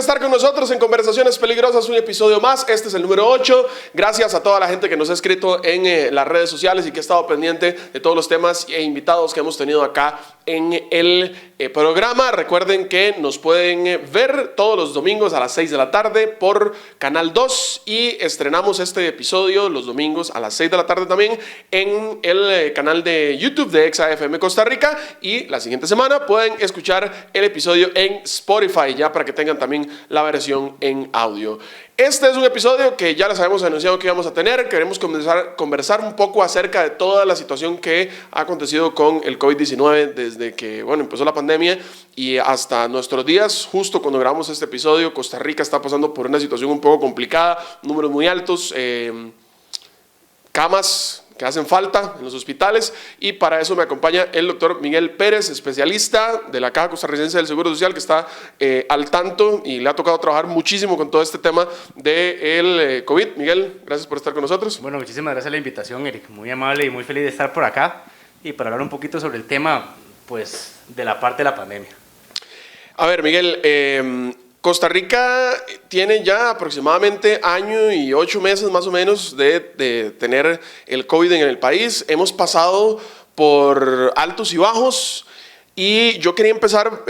estar con nosotros en Conversaciones Peligrosas, un episodio más. Este es el número 8. Gracias a toda la gente que nos ha escrito en las redes sociales y que ha estado pendiente de todos los temas e invitados que hemos tenido acá en el programa. Recuerden que nos pueden ver todos los domingos a las 6 de la tarde por Canal 2 y estrenamos este episodio los domingos a las 6 de la tarde también en el canal de YouTube de ExaFM Costa Rica, y la siguiente semana pueden escuchar el episodio en Spotify ya para que tengan también la versión en audio. Este es un episodio que ya les habíamos anunciado que íbamos a tener. Queremos conversar un poco acerca de toda la situación que ha acontecido con el COVID-19 desde que empezó la pandemia y hasta nuestros días. Justo cuando grabamos este episodio, Costa Rica está pasando por una situación un poco complicada, números muy altos, camas que hacen falta en los hospitales, y para eso me acompaña el doctor Miguel Pérez, especialista de la Caja Costarricense del Seguro Social, que está al tanto y le ha tocado trabajar muchísimo con todo este tema del COVID. Miguel, gracias por estar con nosotros. Bueno, muchísimas gracias por la invitación, Eric. Muy amable y muy feliz de estar por acá y para hablar un poquito sobre el tema, pues, de la parte de la pandemia. A ver, Miguel, Costa Rica tiene ya aproximadamente año y 8 meses más o menos de tener el COVID en el país. Hemos pasado por altos y bajos, y yo quería empezar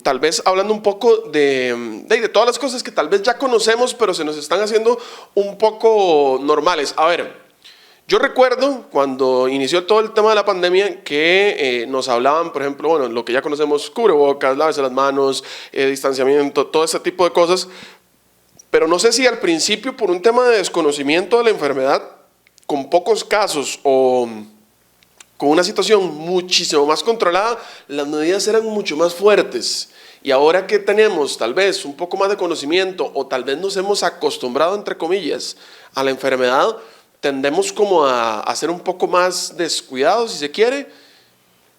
tal vez hablando un poco de todas las cosas que tal vez ya conocemos, pero se nos están haciendo un poco normales. A ver, yo recuerdo cuando inició todo el tema de la pandemia que nos hablaban, por ejemplo, lo que ya conocemos, cubrebocas, lávese las manos, distanciamiento, todo ese tipo de cosas. Pero no sé si al principio, por un tema de desconocimiento de la enfermedad, con pocos casos o con una situación muchísimo más controlada, las medidas eran mucho más fuertes. Y ahora que tenemos tal vez un poco más de conocimiento, o tal vez nos hemos acostumbrado, entre comillas, a la enfermedad, tendemos como a ser un poco más descuidados, si se quiere.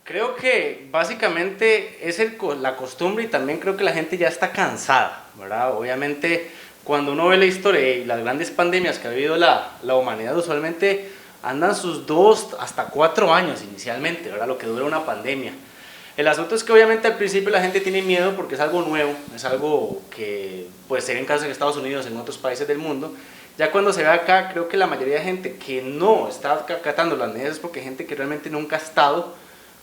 Creo que básicamente es la costumbre, y también creo que la gente ya está cansada, ¿verdad? Obviamente, cuando uno ve la historia y las grandes pandemias que ha vivido la humanidad, usualmente andan sus 2 hasta 4 años inicialmente, ¿verdad? Lo que dura una pandemia. El asunto es que obviamente al principio la gente tiene miedo porque es algo nuevo, es algo que pues se ve en casos en Estados Unidos, en otros países del mundo. Ya cuando se ve acá, creo que la mayoría de gente que no está acatando las medidas es porque gente que realmente nunca ha estado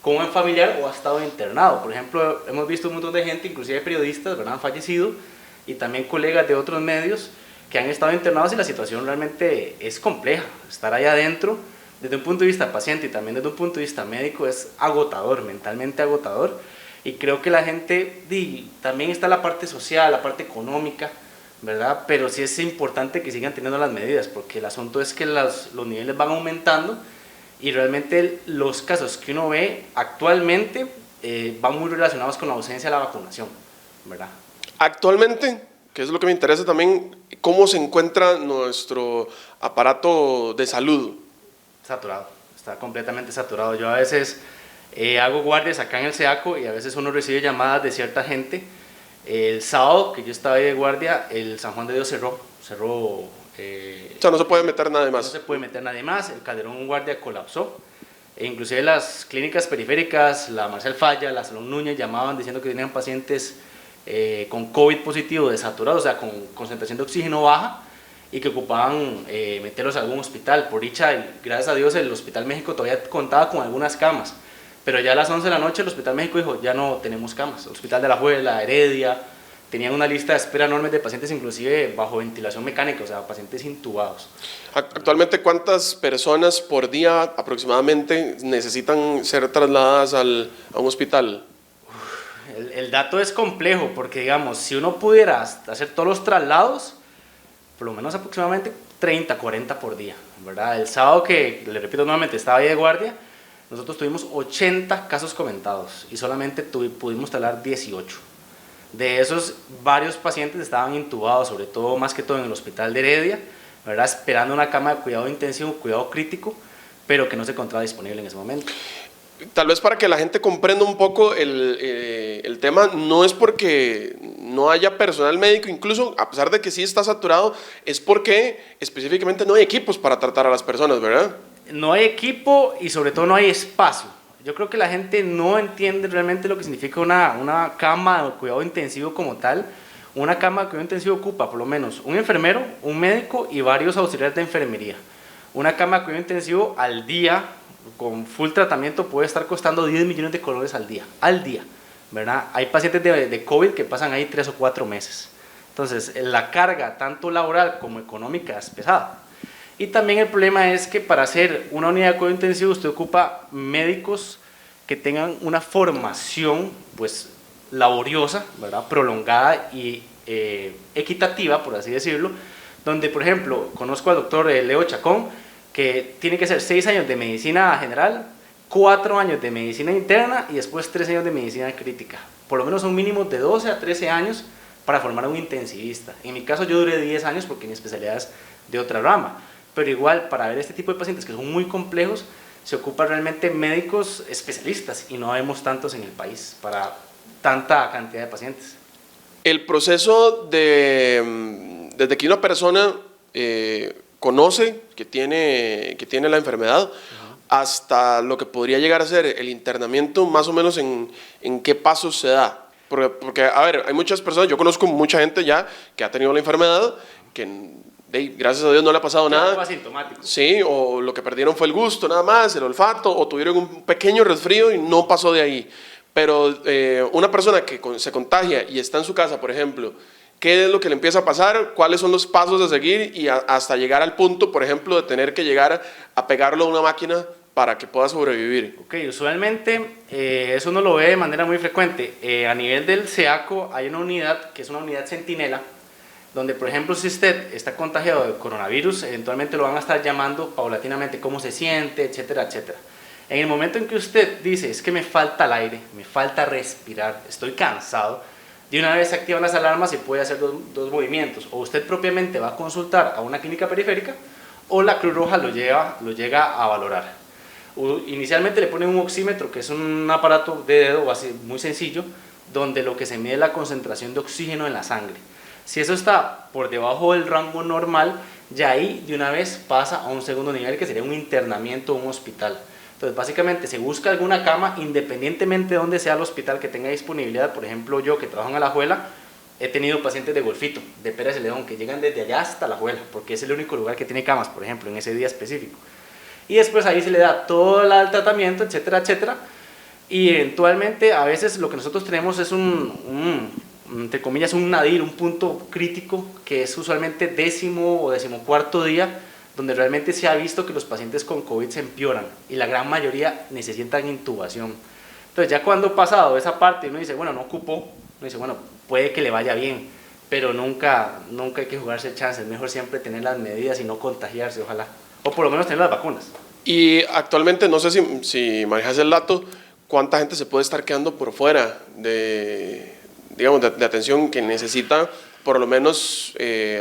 con un familiar o ha estado internado. Por ejemplo, hemos visto un montón de gente, inclusive periodistas, ¿verdad?, han fallecido, y también colegas de otros medios que han estado internados, y la situación realmente es compleja. Estar ahí adentro, desde un punto de vista paciente y también desde un punto de vista médico, es agotador, mentalmente agotador. Y creo que la gente, también está la parte social, la parte económica, ¿verdad? Pero sí es importante que sigan teniendo las medidas, porque el asunto es que los niveles van aumentando, y realmente los casos que uno ve actualmente van muy relacionados con la ausencia de la vacunación, ¿verdad? Actualmente, que es lo que me interesa también, ¿cómo se encuentra nuestro aparato de salud? Saturado, está completamente saturado. Yo a veces hago guardias acá en el SEACO, y a veces uno recibe llamadas de cierta gente. El sábado que yo estaba ahí de guardia, el San Juan de Dios cerró. O sea, no se puede meter nadie más. No se puede meter nadie más. El Calderón Guardia colapsó. Inclusive las clínicas periféricas, la Marcel Falla, la Salón Núñez, llamaban diciendo que tenían pacientes con COVID positivo, desaturados, o sea, con concentración de oxígeno baja, y que ocupaban meterlos a algún hospital. Por dicha, gracias a Dios, el Hospital México todavía contaba con algunas camas. Pero ya a las 11 de la noche el Hospital México dijo, ya no tenemos camas. El Hospital de la Alajuela, Heredia, tenían una lista de espera enorme de pacientes, inclusive bajo ventilación mecánica, o sea, pacientes intubados. Actualmente, ¿cuántas personas por día aproximadamente necesitan ser trasladadas a un hospital? El dato es complejo, porque digamos, si uno pudiera hacer todos los traslados, por lo menos aproximadamente 30, 40 por día, ¿verdad? El sábado que, le repito nuevamente, estaba ahí de guardia, nosotros tuvimos 80 casos comentados y solamente pudimos trasladar 18. De esos, varios pacientes estaban intubados, sobre todo, más que todo en el hospital de Heredia, ¿verdad?, esperando una cama de cuidado intensivo, cuidado crítico, pero que no se encontraba disponible en ese momento. Tal vez para que la gente comprenda un poco el tema, no es porque no haya personal médico, incluso a pesar de que sí está saturado, es porque específicamente no hay equipos para tratar a las personas, ¿verdad? No hay equipo y sobre todo no hay espacio. Yo creo que la gente no entiende realmente lo que significa una cama de cuidado intensivo como tal. Una cama de cuidado intensivo ocupa por lo menos un enfermero, un médico y varios auxiliares de enfermería. Una cama de cuidado intensivo al día, con full tratamiento, puede estar costando 10 millones de colones al día, ¿verdad? Hay pacientes de COVID que pasan ahí 3 o 4 meses. Entonces, la carga, tanto laboral como económica, es pesada. Y también el problema es que para hacer una unidad de cuidado intensivo usted ocupa médicos que tengan una formación, pues, laboriosa, ¿verdad? Prolongada y equitativa, por así decirlo, donde, por ejemplo, conozco al doctor Leo Chacón, que tiene que ser 6 años de medicina general, 4 años de medicina interna y después 3 años de medicina crítica. Por lo menos un mínimo de 12 a 13 años para formar a un intensivista. En mi caso yo duré 10 años porque mi especialidad es de otra rama, pero igual para ver este tipo de pacientes que son muy complejos, se ocupan realmente médicos especialistas y no vemos tantos en el país para tanta cantidad de pacientes. El proceso desde que una persona conoce que tiene la enfermedad hasta lo que podría llegar a ser el internamiento, más o menos en qué pasos se da. Porque, a ver, hay muchas personas, yo conozco mucha gente ya que ha tenido la enfermedad, que gracias a Dios no le ha pasado nada. Algo asintomático. Sí, o lo que perdieron fue el gusto nada más, el olfato, o tuvieron un pequeño resfrío y no pasó de ahí. Pero una persona que se contagia y está en su casa, por ejemplo, ¿qué es lo que le empieza a pasar? ¿Cuáles son los pasos a seguir? Y hasta llegar al punto, por ejemplo, de tener que llegar a pegarlo a una máquina para que pueda sobrevivir. Ok, usualmente eso uno lo ve de manera muy frecuente. A nivel del CEACO hay una unidad que es una unidad centinela, donde, por ejemplo, si usted está contagiado de coronavirus, eventualmente lo van a estar llamando paulatinamente cómo se siente, etcétera, etcétera. En el momento en que usted dice, es que me falta el aire, me falta respirar, estoy cansado, de una vez se activan las alarmas y puede hacer dos movimientos. O usted propiamente va a consultar a una clínica periférica o la Cruz Roja lo llega a valorar. Inicialmente le ponen un oxímetro, que es un aparato de dedo así, muy sencillo, donde lo que se mide es la concentración de oxígeno en la sangre. Si eso está por debajo del rango normal, ya ahí de una vez pasa a un segundo nivel, que sería un internamiento o un hospital. Entonces, básicamente se busca alguna cama, independientemente de dónde sea el hospital que tenga disponibilidad. Por ejemplo, yo que trabajo en Alajuela, he tenido pacientes de Golfito, de Pérez Celedón, que llegan desde allá hasta Alajuela, porque es el único lugar que tiene camas, por ejemplo, en ese día específico. Y después ahí se le da todo el tratamiento, etcétera, etcétera. Y eventualmente, a veces lo que nosotros tenemos es entre comillas, un nadir, un punto crítico, que es usualmente 10º o 14º día, donde realmente se ha visto que los pacientes con COVID se empeoran y la gran mayoría necesitan intubación. Entonces ya cuando pasado esa parte uno dice, bueno, no ocupó, uno dice, bueno, puede que le vaya bien, pero nunca hay que jugarse el chance, es mejor siempre tener las medidas y no contagiarse, ojalá, o por lo menos tener las vacunas. Y actualmente, no sé si manejas el dato, ¿cuánta gente se puede estar quedando por fuera de atención que necesita por lo menos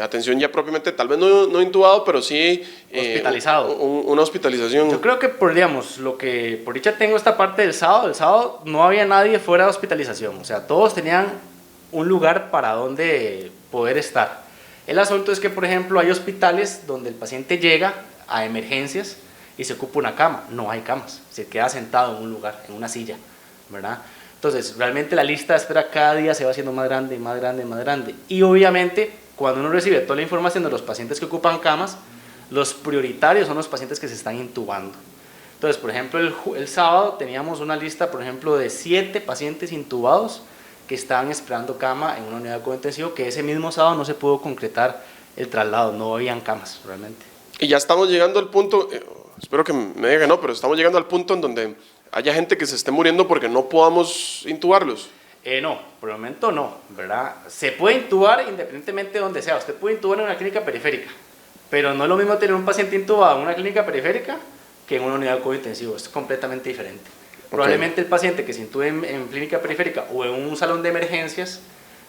atención ya propiamente, tal vez no intubado, pero sí hospitalizado? Una hospitalización. Yo creo que por dicha tengo esta parte del sábado. El sábado no había nadie fuera de hospitalización, o sea, todos tenían un lugar para donde poder estar. El asunto es que, por ejemplo, hay hospitales donde el paciente llega a emergencias y se ocupa una cama. No hay camas, se queda sentado en un lugar, en una silla, ¿verdad? Entonces, realmente la lista de espera cada día se va haciendo más grande, más grande, más grande. Y obviamente, cuando uno recibe toda la información de los pacientes que ocupan camas, los prioritarios son los pacientes que se están intubando. Entonces, por ejemplo, el sábado teníamos una lista, por ejemplo, de 7 pacientes intubados que estaban esperando cama en una unidad de cuidado intensivo, que ese mismo sábado no se pudo concretar el traslado, no habían camas realmente. Y ya estamos llegando al punto, espero que me diga que no, pero estamos llegando al punto en donde haya gente que se esté muriendo porque no podamos intubarlos. No, por el momento no, ¿verdad? Se puede intubar independientemente de donde sea. Usted puede intubar en una clínica periférica, pero no es lo mismo tener un paciente intubado en una clínica periférica que en una unidad de cuidado intensivo. Es completamente diferente. Probablemente el paciente que se intube en clínica periférica o en un salón de emergencias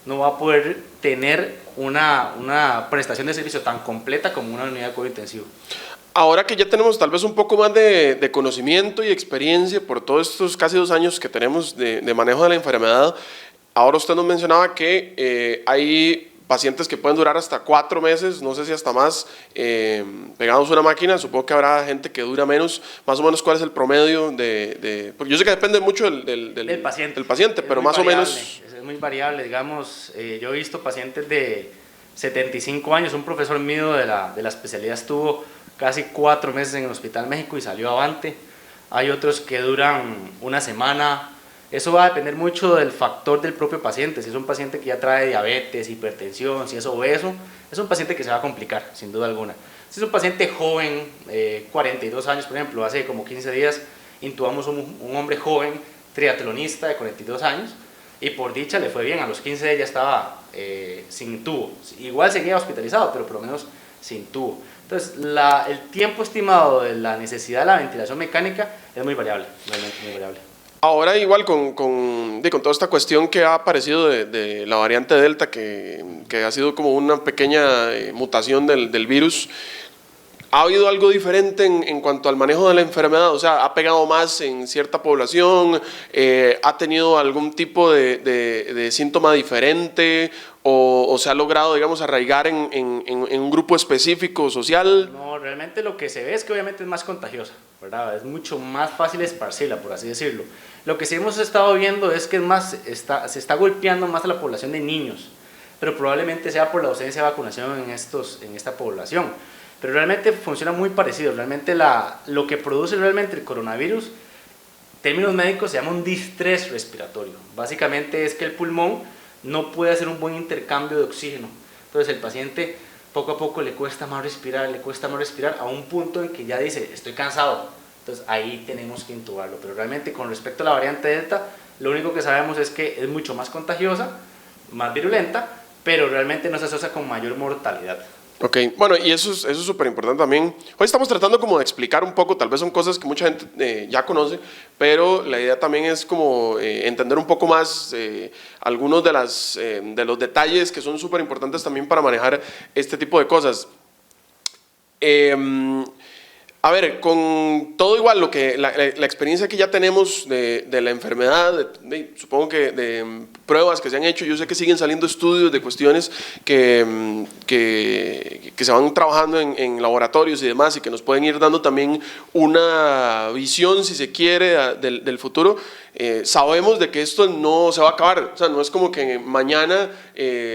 no va a poder tener una prestación de servicio tan completa como una unidad de cuidado intensivo. Ahora que ya tenemos tal vez un poco más de conocimiento y experiencia por todos estos casi 2 años que tenemos de manejo de la enfermedad, ahora usted nos mencionaba que hay pacientes que pueden durar hasta 4 meses, no sé si hasta más, pegados a una máquina. Supongo que habrá gente que dura menos. Más o menos, ¿cuál es el promedio porque yo sé que depende mucho del paciente, pero más o menos... Es muy variable, digamos, yo he visto pacientes de 75 años, un profesor mío de la especialidad estuvo casi 4 meses en el Hospital México y salió avante. Hay otros que duran una semana. Eso va a depender mucho del factor del propio paciente. Si es un paciente que ya trae diabetes, hipertensión, si es obeso, es un paciente que se va a complicar, sin duda alguna. Si es un paciente joven, 42 años, por ejemplo, hace como 15 días intubamos un hombre joven, triatlonista de 42 años, y por dicha le fue bien. A los 15 días ya estaba sin tubo. Igual seguía hospitalizado, pero por lo menos sin tubo. Entonces, el tiempo estimado de la necesidad de la ventilación mecánica es muy variable, realmente muy variable. Ahora igual con toda esta cuestión que ha aparecido de la variante Delta, que ha sido como una pequeña mutación del virus, ¿ha habido algo diferente en cuanto al manejo de la enfermedad? O sea, ¿ha pegado más en cierta población? ¿Ha tenido algún tipo de síntoma diferente? ¿O se ha logrado, digamos, arraigar en un grupo específico social? No, realmente lo que se ve es que obviamente es más contagiosa, ¿verdad? Es mucho más fácil esparcirla, por así decirlo. Lo que sí hemos estado viendo es que se está golpeando más a la población de niños, pero probablemente sea por la ausencia de vacunación en esta población. Pero realmente funciona muy parecido. Realmente lo que produce realmente el coronavirus, en términos médicos, se llama un distrés respiratorio. Básicamente es que el pulmón no puede hacer un buen intercambio de oxígeno. Entonces el paciente poco a poco le cuesta más respirar, a un punto en que ya dice, estoy cansado. Entonces ahí tenemos que intubarlo. Pero realmente con respecto a la variante Delta, lo único que sabemos es que es mucho más contagiosa, más virulenta, pero realmente no se asocia con mayor mortalidad. Ok, bueno, y eso es súper importante también. Hoy estamos tratando como de explicar un poco, tal vez son cosas que mucha gente ya conoce, pero la idea también es como entender un poco más algunos de los detalles que son súper importantes también para manejar este tipo de cosas. A ver, con todo igual la experiencia que ya tenemos de la enfermedad, supongo que de pruebas que se han hecho, yo sé que siguen saliendo estudios de cuestiones que se van trabajando en laboratorios y demás, y que nos pueden ir dando también una visión, si se quiere, del futuro. Sabemos de que esto no se va a acabar, o sea, no es como que mañana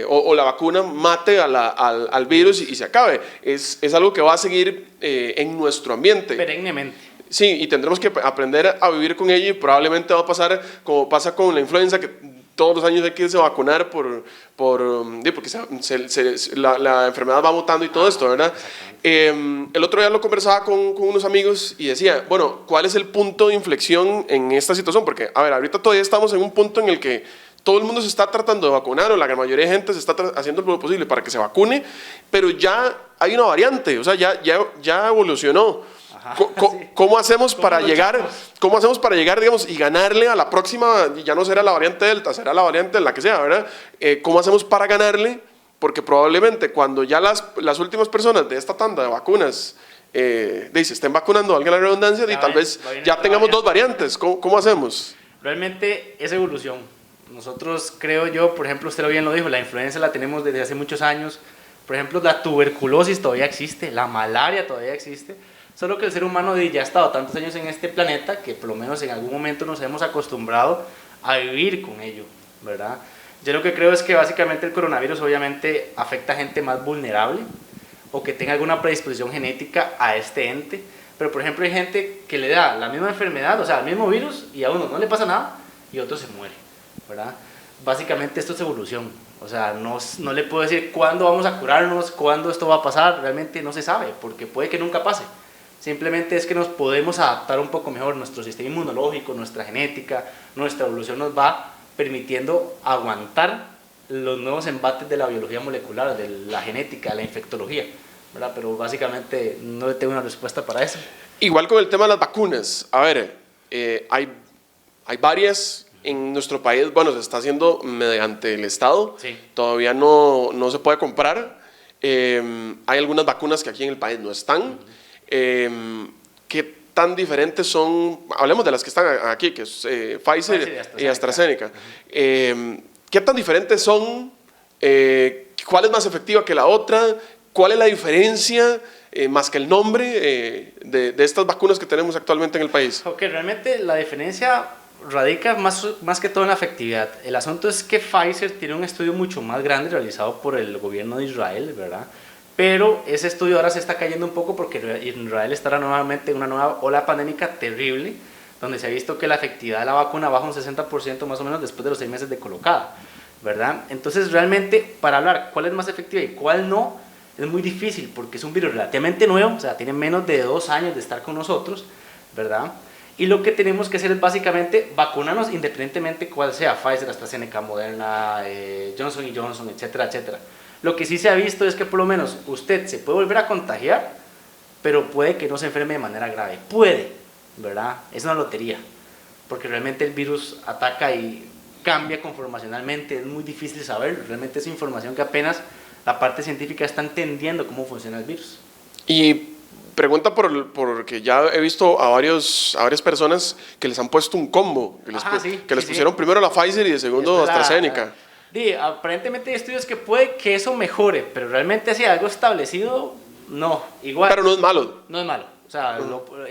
o la vacuna mate al virus y se acabe, es algo que va a seguir en nuestro ambiente. Perennemente. Sí, y tendremos que aprender a vivir con ello, y probablemente va a pasar como pasa con la influenza, que todos los años hay que irse a vacunar porque la enfermedad va mutando y todo esto, ¿verdad? El otro día lo conversaba con unos amigos y decía, bueno, ¿cuál es el punto de inflexión en esta situación? Porque, a ver, ahorita todavía estamos en un punto en el que todo el mundo se está tratando de vacunar, o la gran mayoría de gente se está haciendo lo posible para que se vacune, pero ya hay una variante, o sea, ya evolucionó. Ajá, ¿Cómo hacemos para llegar, digamos, y ganarle a la próxima? Ya no será la variante Delta, será la variante la que sea, ¿verdad? ¿Cómo hacemos para ganarle? Porque probablemente cuando ya las últimas personas de esta tanda de vacunas se estén vacunando, valga la redundancia, y tal vez ya tengamos 2 variantes. ¿Cómo hacemos? Realmente es evolución. Nosotros, creo yo, por ejemplo, usted bien lo dijo, la influenza la tenemos desde hace muchos años. Por ejemplo, la tuberculosis todavía existe, la malaria todavía existe. Solo que el ser humano ya ha estado tantos años en este planeta que por lo menos en algún momento nos hemos acostumbrado a vivir con ello, ¿verdad? Yo lo que creo es que básicamente el coronavirus obviamente afecta a gente más vulnerable o que tenga alguna predisposición genética a este ente, pero por ejemplo hay gente que le da la misma enfermedad, o sea, el mismo virus, y a uno no le pasa nada y otro se muere, ¿verdad? Básicamente esto es evolución, o sea, no le puedo decir cuándo vamos a curarnos, cuándo esto va a pasar, realmente no se sabe, porque puede que nunca pase. Simplemente es que nos podemos adaptar un poco mejor, nuestro sistema inmunológico, nuestra genética, nuestra evolución nos va permitiendo aguantar los nuevos embates de la biología molecular, de la genética, la infectología, ¿verdad? Pero básicamente no tengo una respuesta para eso. Igual con el tema de las vacunas, a ver, hay varias en nuestro país, bueno, se está haciendo mediante el Estado, sí. Todavía no se puede comprar, hay algunas vacunas que aquí en el país no están. ¿Qué tan diferentes son? Hablemos de las que están aquí, que es Pfizer y AstraZeneca. ¿Qué tan diferentes son? ¿Qué ¿Cuál es más efectiva que la otra? ¿Cuál es la diferencia, más que el nombre, de estas vacunas que tenemos actualmente en el país? Ok, realmente la diferencia radica más que todo en la efectividad. El asunto es que Pfizer tiene un estudio mucho más grande realizado por el gobierno de Israel, ¿verdad? Pero ese estudio ahora se está cayendo un poco porque Israel estará nuevamente en una nueva ola pandémica terrible, donde se ha visto que la efectividad de la vacuna baja un 60% más o menos después de los 6 meses de colocada, ¿verdad? Entonces realmente para hablar cuál es más efectiva y cuál no, es muy difícil porque es un virus relativamente nuevo, o sea, tiene menos de 2 años de estar con nosotros, ¿verdad? Y lo que tenemos que hacer es básicamente vacunarnos independientemente cuál sea, Pfizer, AstraZeneca, Moderna, Johnson Johnson, etcétera, etcétera. Lo que sí se ha visto es que por lo menos usted se puede volver a contagiar, pero puede que no se enferme de manera grave. Puede, ¿verdad? Es una lotería, porque realmente el virus ataca y cambia conformacionalmente, es muy difícil saber, realmente es información que apenas la parte científica está entendiendo cómo funciona el virus. Y pregunta porque ya he visto a varias personas que les han puesto un combo, que les pusieron primero la Pfizer y de segundo AstraZeneca. Aparentemente hay estudios que puede que eso mejore, pero realmente así algo establecido, no, igual. Pero no es malo. No es malo, o sea,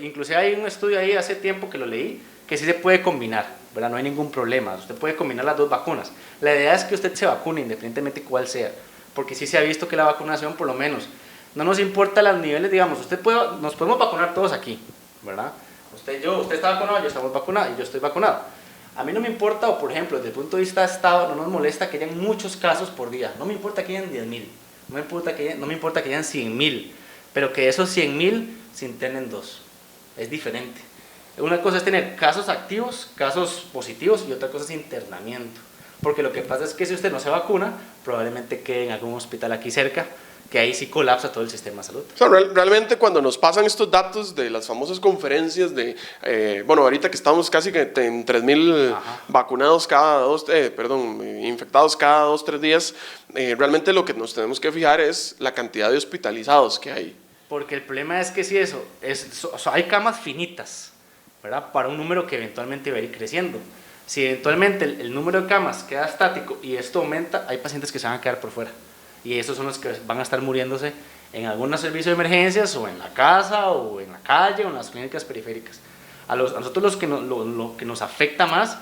inclusive hay un estudio ahí hace tiempo que lo leí, que sí se puede combinar, ¿verdad? No hay ningún problema, usted puede combinar las dos vacunas. La idea es que usted se vacune independientemente cuál sea, porque sí se ha visto que la vacunación por lo menos, no nos importa los niveles, digamos, nos podemos vacunar todos aquí, ¿verdad? Usted está vacunado, yo estamos vacunados y yo estoy vacunado. A mí no me importa, o por ejemplo, desde el punto de vista de Estado, no nos molesta que hayan muchos casos por día. No me importa que hayan 10.000, no me importa que hayan 100.000, pero que esos 100.000 se internen 2. Es diferente. Una cosa es tener casos activos, casos positivos, y otra cosa es internamiento. Porque lo que pasa es que si usted no se vacuna, probablemente quede en algún hospital aquí cerca, que ahí sí colapsa todo el sistema de salud. O sea, realmente cuando nos pasan estos datos de las famosas conferencias de, bueno, ahorita que estamos casi que en 3.000 vacunados infectados cada 2-3 días, realmente lo que nos tenemos que fijar es la cantidad de hospitalizados que hay. Porque el problema es que si hay camas finitas, ¿verdad? Para un número que eventualmente va a ir creciendo. Si eventualmente el número de camas queda estático y esto aumenta, hay pacientes que se van a quedar por fuera. Y esos son los que van a estar muriéndose en algún servicio de emergencias, o en la casa, o en la calle, o en las clínicas periféricas. A nosotros lo que nos afecta más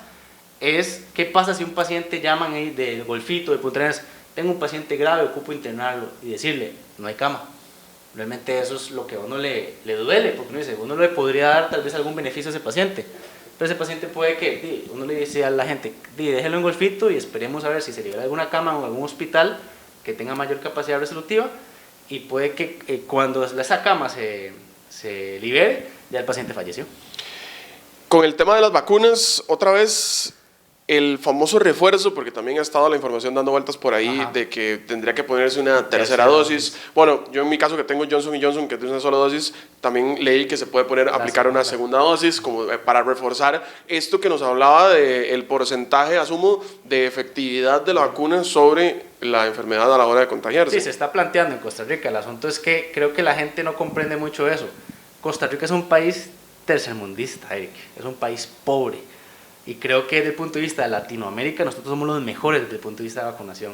es qué pasa si un paciente llaman ahí del Golfito, de Punta Arenas, tengo un paciente grave, ocupo internarlo, y decirle, no hay cama. Realmente eso es lo que a uno le duele, porque uno dice, uno le podría dar tal vez algún beneficio a ese paciente, pero ese paciente puede que, uno le dice a la gente, déjelo en Golfito y esperemos a ver si se libera alguna cama o algún hospital que tenga mayor capacidad resolutiva, y puede que cuando esa cama se libere, ya el paciente falleció. Con el tema de las vacunas, otra vez, el famoso refuerzo, porque también ha estado la información dando vueltas por ahí, de que tendría que ponerse una tercera dosis. Bueno, yo en mi caso que tengo Johnson Johnson, que es de una sola dosis, también leí que se puede aplicar una segunda dosis como para reforzar esto que nos hablaba del porcentaje, asumo, de efectividad de la vacuna sobre la enfermedad a la hora de contagiarse. Sí, se está planteando en Costa Rica. El asunto es que creo que la gente no comprende mucho eso. Costa Rica es un país tercermundista, Eric, es un país pobre. Y creo que desde el punto de vista de Latinoamérica, nosotros somos los mejores desde el punto de vista de vacunación.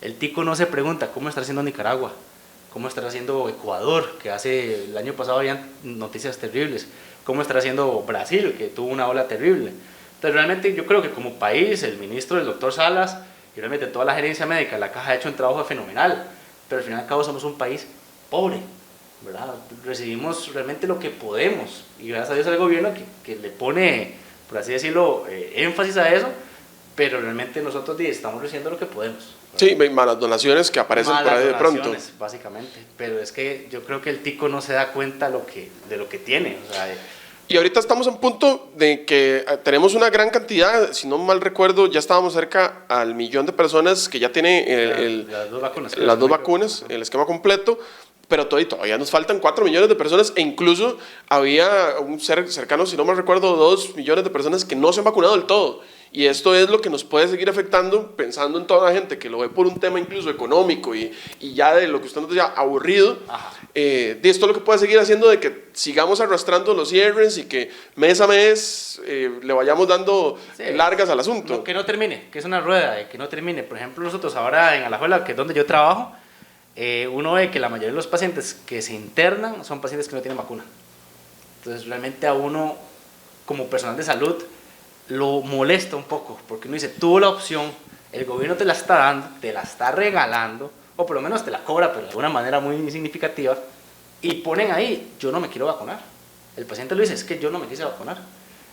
El tico no se pregunta cómo está haciendo Nicaragua, cómo estará haciendo Ecuador, que el año pasado habían noticias terribles, cómo estará haciendo Brasil, que tuvo una ola terrible. Entonces realmente yo creo que como país, el ministro, el doctor Salas, y realmente toda la gerencia médica, la caja ha hecho un trabajo fenomenal, pero al fin y al cabo somos un país pobre, ¿verdad? Recibimos realmente lo que podemos, y gracias a Dios al gobierno que le pone, por así decirlo, énfasis a eso, pero realmente nosotros estamos recibiendo lo que podemos, ¿verdad? Sí, malas donaciones que aparecen por ahí de pronto. Básicamente, pero es que yo creo que el tico no se da cuenta de lo que tiene, o sea, y ahorita estamos en punto de que tenemos una gran cantidad, si no mal recuerdo, ya estábamos cerca al 1.000.000 de personas que ya tienen las dos vacunas, el esquema completo, pero todavía nos faltan 4 millones de personas, e incluso había un cercano, si no mal recuerdo, 2 millones de personas que no se han vacunado del todo. Y esto es lo que nos puede seguir afectando, pensando en toda la gente que lo ve por un tema incluso económico y ya de lo que usted nos decía, aburrido. De esto lo que puede seguir haciendo de que sigamos arrastrando los cierres y que mes a mes le vayamos dando largas al asunto. No, que no termine, que es una rueda de que no termine. Por ejemplo, nosotros ahora en Alajuela, que es donde yo trabajo, uno ve que la mayoría de los pacientes que se internan son pacientes que no tienen vacuna. Entonces realmente a uno como personal de salud lo molesta un poco, porque uno dice, tuvo la opción, el gobierno te la está dando, te la está regalando, o por lo menos te la cobra, pero de alguna manera muy significativa, y ponen ahí, yo no me quiero vacunar. El paciente lo dice, es que yo no me quise vacunar.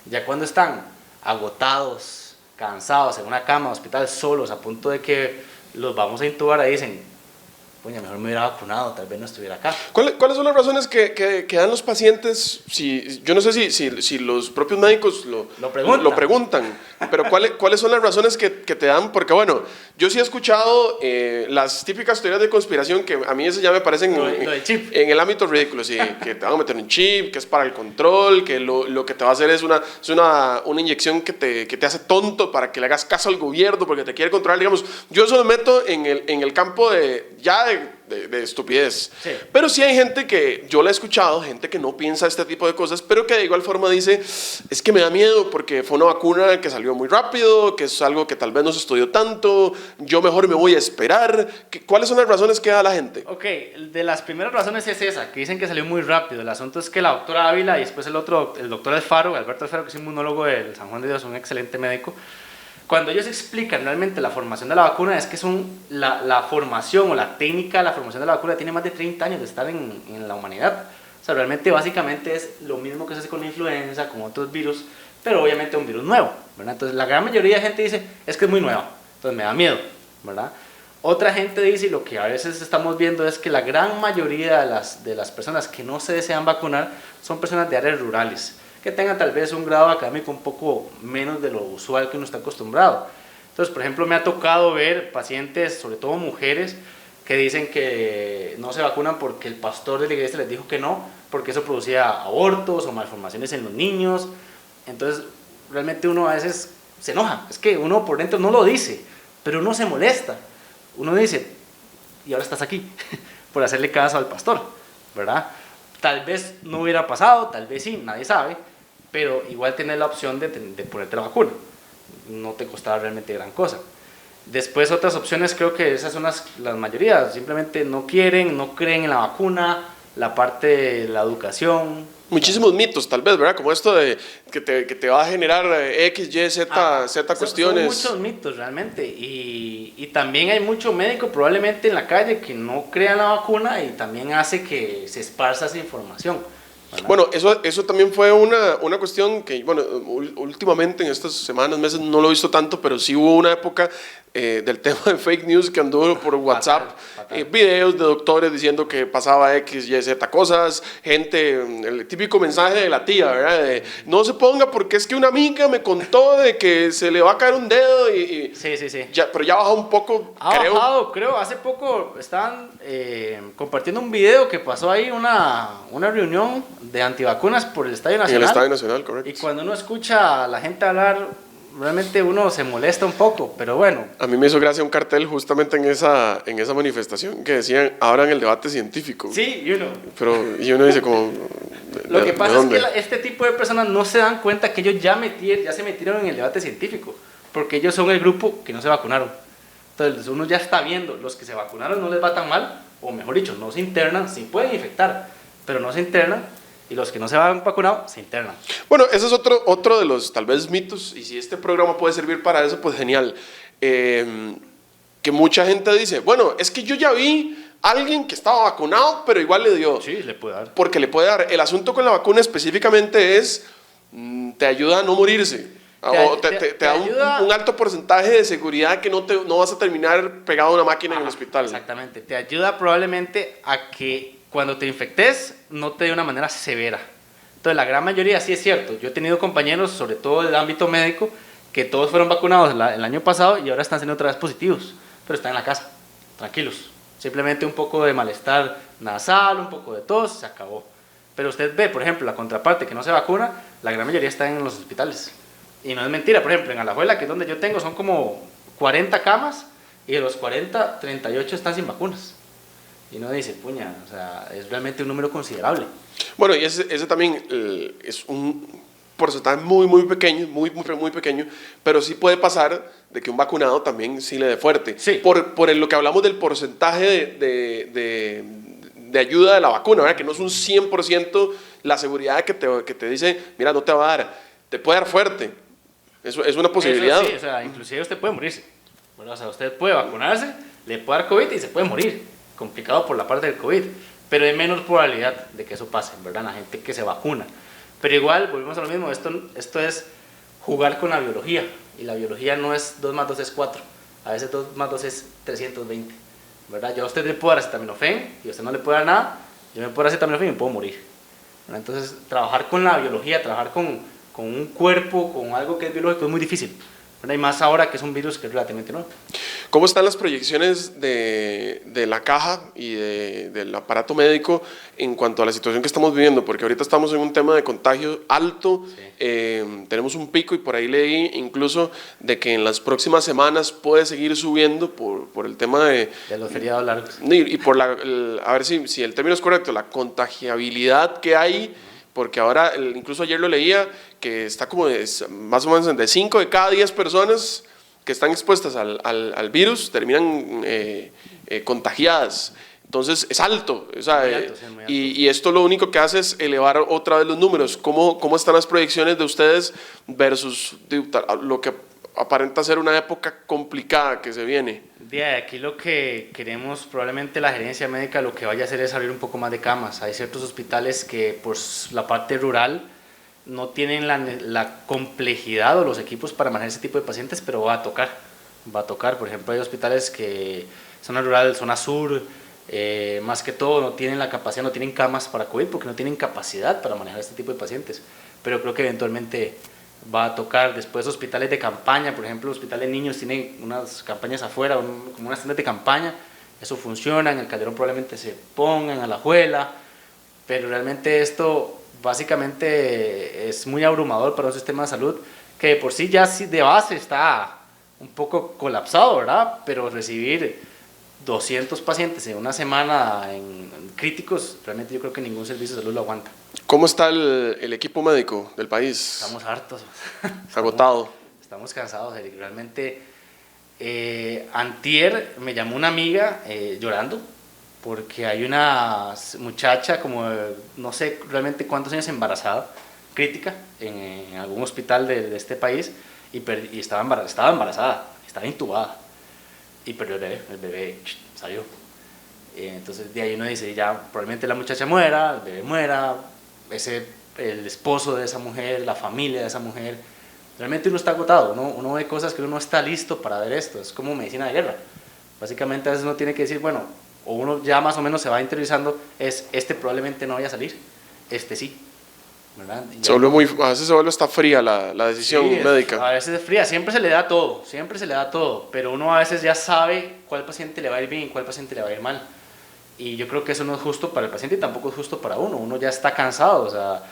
Ya cuando están agotados, cansados, en una cama, hospital, solos, a punto de que los vamos a intubar, ahí dicen, coño, mejor me hubiera vacunado, tal vez no estuviera acá. ¿Cuáles son las razones que dan los pacientes? Yo no sé si los propios médicos lo preguntan, pero ¿cuáles son las razones que te dan? Porque bueno, yo sí he escuchado las típicas teorías de conspiración que a mí eso ya me parecen lo del chip. En el ámbito ridículo, sí, que te van a meter un chip, que es para el control, que lo que te va a hacer es una inyección que te hace tonto para que le hagas caso al gobierno porque te quiere controlar, digamos. Yo eso lo meto en el campo de estupidez. Sí. Pero sí hay gente que, yo la he escuchado, gente que no piensa este tipo de cosas, pero que de igual forma dice, es que me da miedo porque fue una vacuna que salió muy rápido, que es algo que tal vez no se estudió tanto, yo mejor me voy a esperar. ¿Cuáles son las razones que da la gente? Ok, de las primeras razones es esa, que dicen que salió muy rápido. El asunto es que la doctora Ávila y después el doctor Alfaro, Alberto Alfaro, que es inmunólogo del San Juan de Dios, un excelente médico, cuando ellos explican realmente la formación de la vacuna, es que la formación o la técnica de la formación de la vacuna tiene más de 30 años de estar en la humanidad. O sea, realmente básicamente es lo mismo que se hace con la influenza, con otros virus, pero obviamente un virus nuevo, ¿verdad? Entonces la gran mayoría de gente dice, es que es muy nueva, entonces me da miedo, ¿verdad? Otra gente dice, y lo que a veces estamos viendo es que la gran mayoría de las personas que no se desean vacunar son personas de áreas rurales, que tengan tal vez un grado académico un poco menos de lo usual que uno está acostumbrado. Entonces, por ejemplo, me ha tocado ver pacientes, sobre todo mujeres, que dicen que no se vacunan porque el pastor de la iglesia les dijo que no, porque eso producía abortos o malformaciones en los niños. Entonces, realmente uno a veces se enoja. Es que uno por dentro no lo dice, pero uno se molesta. Uno dice, y ahora estás aquí, por hacerle caso al pastor, ¿verdad? Tal vez no hubiera pasado, tal vez sí, nadie sabe, pero igual tener la opción de ponerte la vacuna. No te costaba realmente gran cosa. Después otras opciones, creo que esas son las mayorías, simplemente no quieren, no creen en la vacuna, la parte de la educación. Muchísimos mitos, tal vez, ¿verdad? Como esto de que te va a generar X, Y, Z cuestiones. Son muchos mitos realmente, y también hay mucho médico probablemente en la calle que no crea en la vacuna y también hace que se esparza esa información, ¿verdad? Bueno, eso también fue una cuestión que, bueno, últimamente en estas semanas, meses, no lo he visto tanto, pero sí hubo una época del tema de fake news que anduvo por WhatsApp, fatal. Videos de doctores diciendo que pasaba X, Y, Z cosas, gente, el típico mensaje de la tía, ¿verdad? De, no se ponga porque es que una amiga me contó de que se le va a caer un dedo y sí. Ya, pero ya bajó un poco, creo, hace poco estaban compartiendo un video que pasó ahí una reunión de antivacunas por el Estadio Nacional. En el Estadio Nacional, correcto. Y cuando uno escucha a la gente hablar, realmente uno se molesta un poco, pero bueno. A mí me hizo gracia un cartel justamente en esa manifestación que decían, abran el debate científico. Sí, y uno dice como... Lo que pasa es que este tipo de personas no se dan cuenta que ellos ya se metieron en el debate científico, porque ellos son el grupo que no se vacunaron. Entonces uno ya está viendo, los que se vacunaron no les va tan mal, o mejor dicho, no se internan, sí pueden infectar, pero no se internan, y los que no se van vacunados se internan. Bueno, ese es otro de los tal vez mitos, y si este programa puede servir para eso, pues genial. Que mucha gente dice, bueno, es que yo ya vi a alguien que estaba vacunado, pero igual le dio. Sí, le puede dar. Porque le puede dar. El asunto con la vacuna específicamente es, te ayuda a no morirse. Te da un alto porcentaje de seguridad que no vas a terminar pegado a una máquina en el hospital. Exactamente, te ayuda probablemente a que cuando te infectes no te dé de una manera severa. Entonces la gran mayoría sí es cierto. Yo he tenido compañeros, sobre todo del ámbito médico, que todos fueron vacunados el año pasado y ahora están siendo otra vez positivos, pero están en la casa, tranquilos. Simplemente un poco de malestar nasal, un poco de tos, se acabó. Pero usted ve, por ejemplo, la contraparte que no se vacuna, la gran mayoría está en los hospitales. Y no es mentira, por ejemplo, en Alajuela, que es donde yo tengo, son como 40 camas y de los 40, 38 están sin vacunas. Y uno dice, puña, o sea, es realmente un número considerable. Bueno, y ese también es un porcentaje muy pequeño, muy pequeño, pero sí puede pasar de que un vacunado también sí le dé fuerte. Sí. Por lo que hablamos del porcentaje de ayuda de la vacuna, ¿verdad? Que no es un 100% la seguridad que te dice, mira, no te va a dar, te puede dar fuerte. Eso es una posibilidad. Eso sí, o sea, inclusive usted puede morirse. Bueno, o sea, usted puede vacunarse, le puede dar COVID y se puede morir. Complicado por la parte del COVID, pero hay menos probabilidad de que eso pase, ¿verdad? La gente que se vacuna. Pero igual, volvemos a lo mismo, esto es jugar con la biología, y la biología no es 2 más 2 es 4, a veces 2 más 2 es 320, ¿verdad? Yo a usted le puedo dar acetaminofén y a usted no le puede dar nada, yo me puedo dar acetaminofén y me puedo morir, ¿verdad? Entonces, trabajar con la biología, trabajar con un cuerpo, con algo que es biológico es muy difícil, ¿verdad? Y más ahora que es un virus que es relativamente nuevo. ¿Cómo están las proyecciones de la caja y del aparato médico en cuanto a la situación que estamos viviendo? Porque ahorita estamos en un tema de contagio alto, sí. Tenemos un pico y por ahí leí incluso de que en las próximas semanas puede seguir subiendo por el tema de los feriados largos. Y por a ver si el término es correcto, la contagiabilidad que hay, porque ahora, incluso ayer lo leía, que está como más o menos de 5 de cada 10 personas que están expuestas al virus terminan contagiadas. Entonces es alto, o sea, alto. Y esto lo único que hace es elevar otra vez los números. ¿Cómo están las proyecciones de ustedes versus lo que aparenta ser una época complicada que se viene? De aquí lo que queremos, probablemente la gerencia médica lo que vaya a hacer es abrir un poco más de camas. Hay ciertos hospitales que por la parte rural no tienen la complejidad o los equipos para manejar ese tipo de pacientes, pero va a tocar. Por ejemplo, hay hospitales que zona rural, zona sur, más que todo no tienen la capacidad, no tienen camas para COVID porque no tienen capacidad para manejar este tipo de pacientes, pero creo que eventualmente va a tocar. Después hospitales de campaña, por ejemplo, hospitales de niños tienen unas campañas afuera, como unas tiendas de campaña, eso funciona, en el Calderón probablemente se pongan a la juela, pero realmente esto básicamente es muy abrumador para un sistema de salud que de por sí ya de base está un poco colapsado, ¿verdad? Pero recibir 200 pacientes en una semana en críticos, realmente yo creo que ningún servicio de salud lo aguanta. ¿Cómo está el equipo médico del país? Estamos hartos. Agotado. Estamos cansados, Eric. Realmente, antier me llamó una amiga llorando porque hay una muchacha como, no sé realmente cuántos años embarazada, crítica, en algún hospital de este país, y estaba embarazada, estaba intubada, y perdió el bebé salió. Entonces de ahí uno dice, ya probablemente la muchacha muera, el bebé muera, el esposo de esa mujer, la familia de esa mujer, realmente uno está agotado, uno ve cosas que uno no está listo para ver esto, es como medicina de guerra. Básicamente a veces uno tiene que decir, bueno, o uno ya más o menos se va interiorizando, este probablemente no vaya a salir, este sí, ¿verdad? A veces se vuelve hasta fría la decisión médica. A veces es fría, siempre se le da todo, pero uno a veces ya sabe cuál paciente le va a ir bien y cuál paciente le va a ir mal. Y yo creo que eso no es justo para el paciente y tampoco es justo para uno ya está cansado, o sea,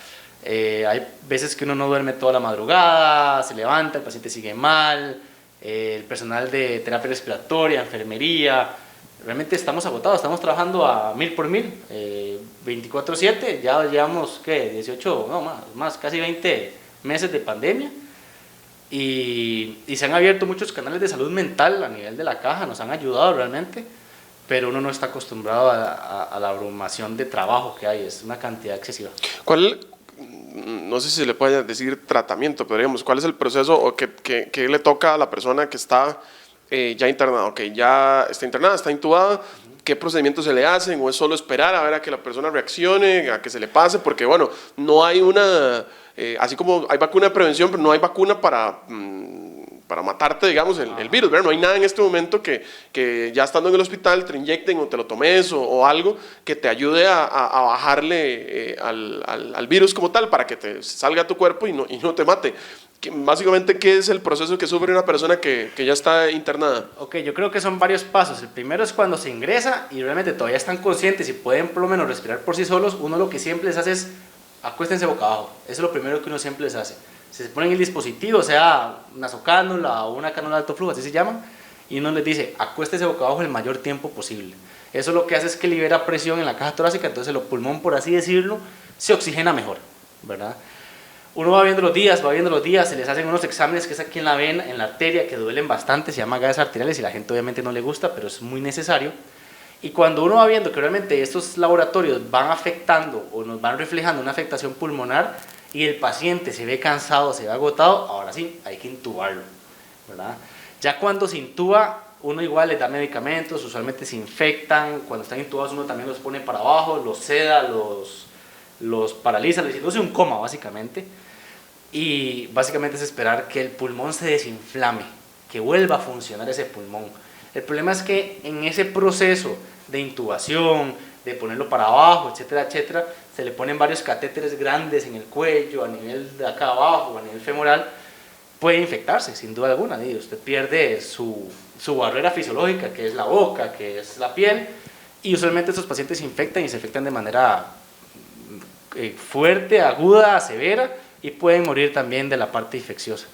hay veces que uno no duerme toda la madrugada, se levanta, el paciente sigue mal, el personal de terapia respiratoria, enfermería, realmente estamos agotados, estamos trabajando a 1000 por 1000, 24/7, ya llevamos, ¿qué? 18, no más, casi 20 meses de pandemia, y se han abierto muchos canales de salud mental a nivel de la caja, nos han ayudado realmente, pero uno no está acostumbrado a la abrumación de trabajo que hay, es una cantidad excesiva. No sé si se le puede decir tratamiento, pero digamos, ¿cuál es el proceso o qué le toca a la persona que está ya internada? Ok, ya está internada, está intubada, ¿qué procedimientos se le hacen? ¿O es solo esperar a ver a que la persona reaccione, a que se le pase? Porque bueno, no hay así como hay vacuna de prevención, pero no hay vacuna para matarte, digamos, el virus, ¿verdad? No hay nada en este momento que ya estando en el hospital te inyecten o te lo tomes o algo que te ayude a bajarle al virus como tal para que te salga a tu cuerpo y no te mate. Básicamente, ¿qué es el proceso que sufre una persona que ya está internada? Ok, yo creo que son varios pasos. El primero es cuando se ingresa y realmente todavía están conscientes y pueden por lo menos respirar por sí solos. Uno lo que siempre les hace es acuéstense boca abajo. Eso es lo primero que uno siempre les hace. Se ponen el dispositivo, sea una socánula o una cánula de alto flujo, así se llaman, y uno les dice, acuéstese boca abajo el mayor tiempo posible. Eso lo que hace es que libera presión en la caja torácica, entonces el pulmón, por así decirlo, se oxigena mejor, ¿verdad? Uno va viendo los días, se les hacen unos exámenes que es aquí en la vena, en la arteria, que duelen bastante, se llama gases arteriales y la gente obviamente no le gusta, pero es muy necesario. Y cuando uno va viendo que realmente estos laboratorios van afectando o nos van reflejando una afectación pulmonar y el paciente se ve cansado, se ve agotado, ahora sí, hay que intubarlo, ¿verdad? Ya cuando se intuba, uno igual les da medicamentos, usualmente se infectan, cuando están intubados uno también los pone para abajo, los seda, los paraliza, les induce un coma básicamente. Y básicamente es esperar que el pulmón se desinflame, que vuelva a funcionar ese pulmón. El problema es que en ese proceso de intubación, de ponerlo para abajo, etcétera, etcétera, se le ponen varios catéteres grandes en el cuello, a nivel de acá abajo, a nivel femoral, puede infectarse, sin duda alguna. Y usted pierde su barrera fisiológica, que es la boca, que es la piel, y usualmente estos pacientes se infectan y se infectan de manera fuerte, aguda, severa, y pueden morir también de la parte infecciosa.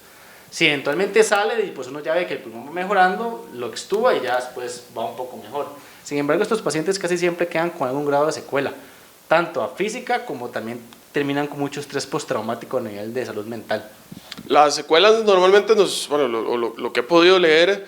Si eventualmente sale y pues uno ya ve que el pulmón va mejorando, lo extuba y ya después va un poco mejor. Sin embargo, estos pacientes casi siempre quedan con algún grado de secuela, tanto a física como también terminan con mucho estrés postraumático a nivel de salud mental. Las secuelas normalmente lo que he podido leer,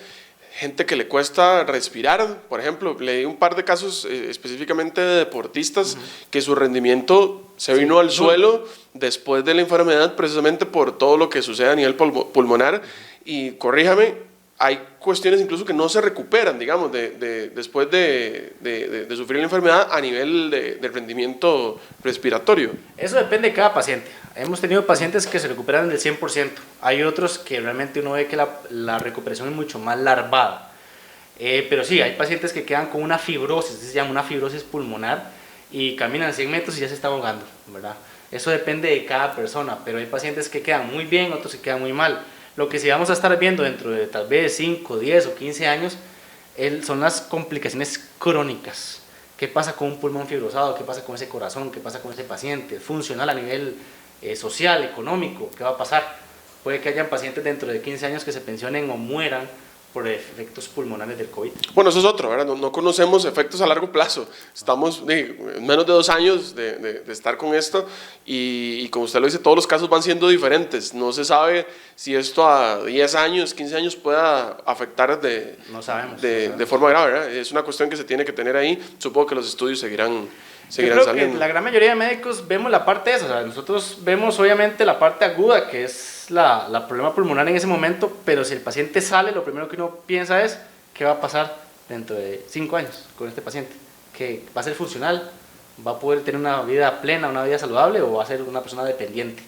gente que le cuesta respirar, por ejemplo, leí un par de casos específicamente de deportistas que su rendimiento se vino al suelo después de la enfermedad precisamente por todo lo que sucede a nivel pulmonar y corríjame, hay cuestiones incluso que no se recuperan, digamos, después de sufrir la enfermedad a nivel de rendimiento respiratorio. Eso depende de cada paciente. Hemos tenido pacientes que se recuperan del 100%. Hay otros que realmente uno ve que la recuperación es mucho más larvada. Pero sí, hay pacientes que quedan con una fibrosis, se llama una fibrosis pulmonar, y caminan 100 metros y ya se están ahogando, ¿verdad? Eso depende de cada persona, pero hay pacientes que quedan muy bien, otros que quedan muy mal. Lo que sí vamos a estar viendo dentro de tal vez 5, 10 o 15 años son las complicaciones crónicas. ¿Qué pasa con un pulmón fibrosado? ¿Qué pasa con ese corazón? ¿Qué pasa con ese paciente? ¿Funcional a nivel social, económico? ¿Qué va a pasar? Puede que hayan pacientes dentro de 15 años que se pensionen o mueran por efectos pulmonares del COVID. Bueno, eso es otro, ¿verdad? No conocemos efectos a largo plazo. Estamos en menos de 2 años de estar con esto y como usted lo dice, todos los casos van siendo diferentes. No se sabe si esto a 10 años, 15 años pueda afectar no sabemos. De forma grave, ¿verdad? Es una cuestión que se tiene que tener ahí. Supongo que los estudios seguirán Yo creo saliendo. que la gran mayoría de médicos vemos la parte de eso. O sea, nosotros vemos obviamente la parte aguda, que es la problema pulmonar en ese momento, pero si el paciente sale, lo primero que uno piensa es qué va a pasar dentro de 5 años con este paciente, que va a ser funcional, va a poder tener una vida plena, una vida saludable, o va a ser una persona dependiente.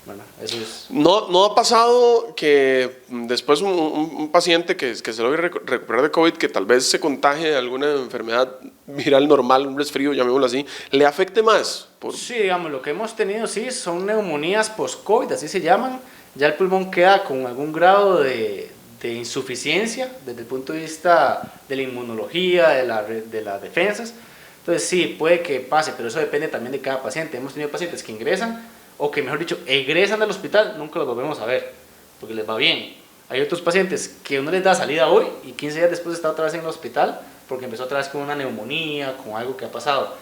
Bueno, eso es. ¿No ha pasado que después un paciente que se logre recuperar de COVID, que tal vez se contagie de alguna enfermedad viral normal, un resfrío, llamémoslo así, le afecte más? Sí, digamos, lo que hemos tenido sí son neumonías post-COVID, así se llaman. Ya el pulmón queda con algún grado de insuficiencia desde el punto de vista de la inmunología, de las defensas. Entonces sí, puede que pase, pero eso depende también de cada paciente. Hemos tenido pacientes que ingresan, o que mejor dicho, egresan del hospital, nunca los volvemos a ver, porque les va bien. Hay otros pacientes que uno les da salida hoy y 15 días después está otra vez en el hospital porque empezó otra vez con una neumonía, con algo que ha pasado.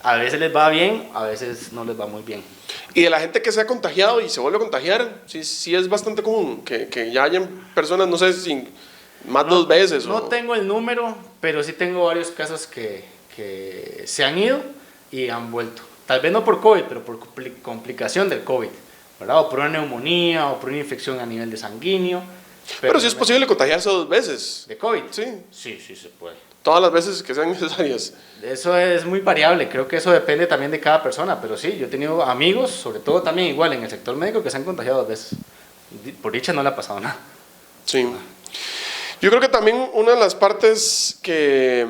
A veces les va bien, a veces no les va muy bien. Y de la gente que se ha contagiado y se vuelve a contagiar, sí es bastante común que ya hayan personas, no sé, si más de 2 veces. No tengo el número, pero sí tengo varios casos que se han ido y han vuelto. Tal vez no por COVID, pero por complicación del COVID, ¿verdad? O por una neumonía, o por una infección a nivel de sanguíneo. Pero sí es posible contagiarse 2 veces. ¿De COVID? Sí. Sí se puede. Todas las veces que sean necesarias. Eso es muy variable, creo que eso depende también de cada persona, pero sí, yo he tenido amigos, sobre todo también igual en el sector médico, que se han contagiado 2 veces. Por dicha no le ha pasado nada. Sí. Yo creo que también una de las partes que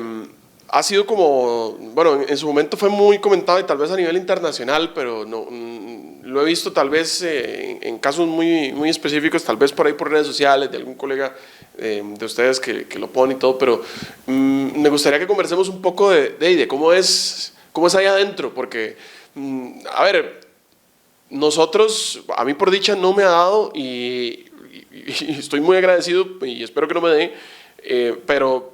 ha sido como, bueno, en su momento fue muy comentado y tal vez a nivel internacional, pero no, lo he visto tal vez en casos muy específicos, tal vez por ahí por redes sociales, de algún colega de ustedes que lo pone y todo, pero me gustaría que conversemos un poco de cómo es allá adentro, porque, a ver, nosotros, a mí por dicha no me ha dado y estoy muy agradecido y espero que no me dé, pero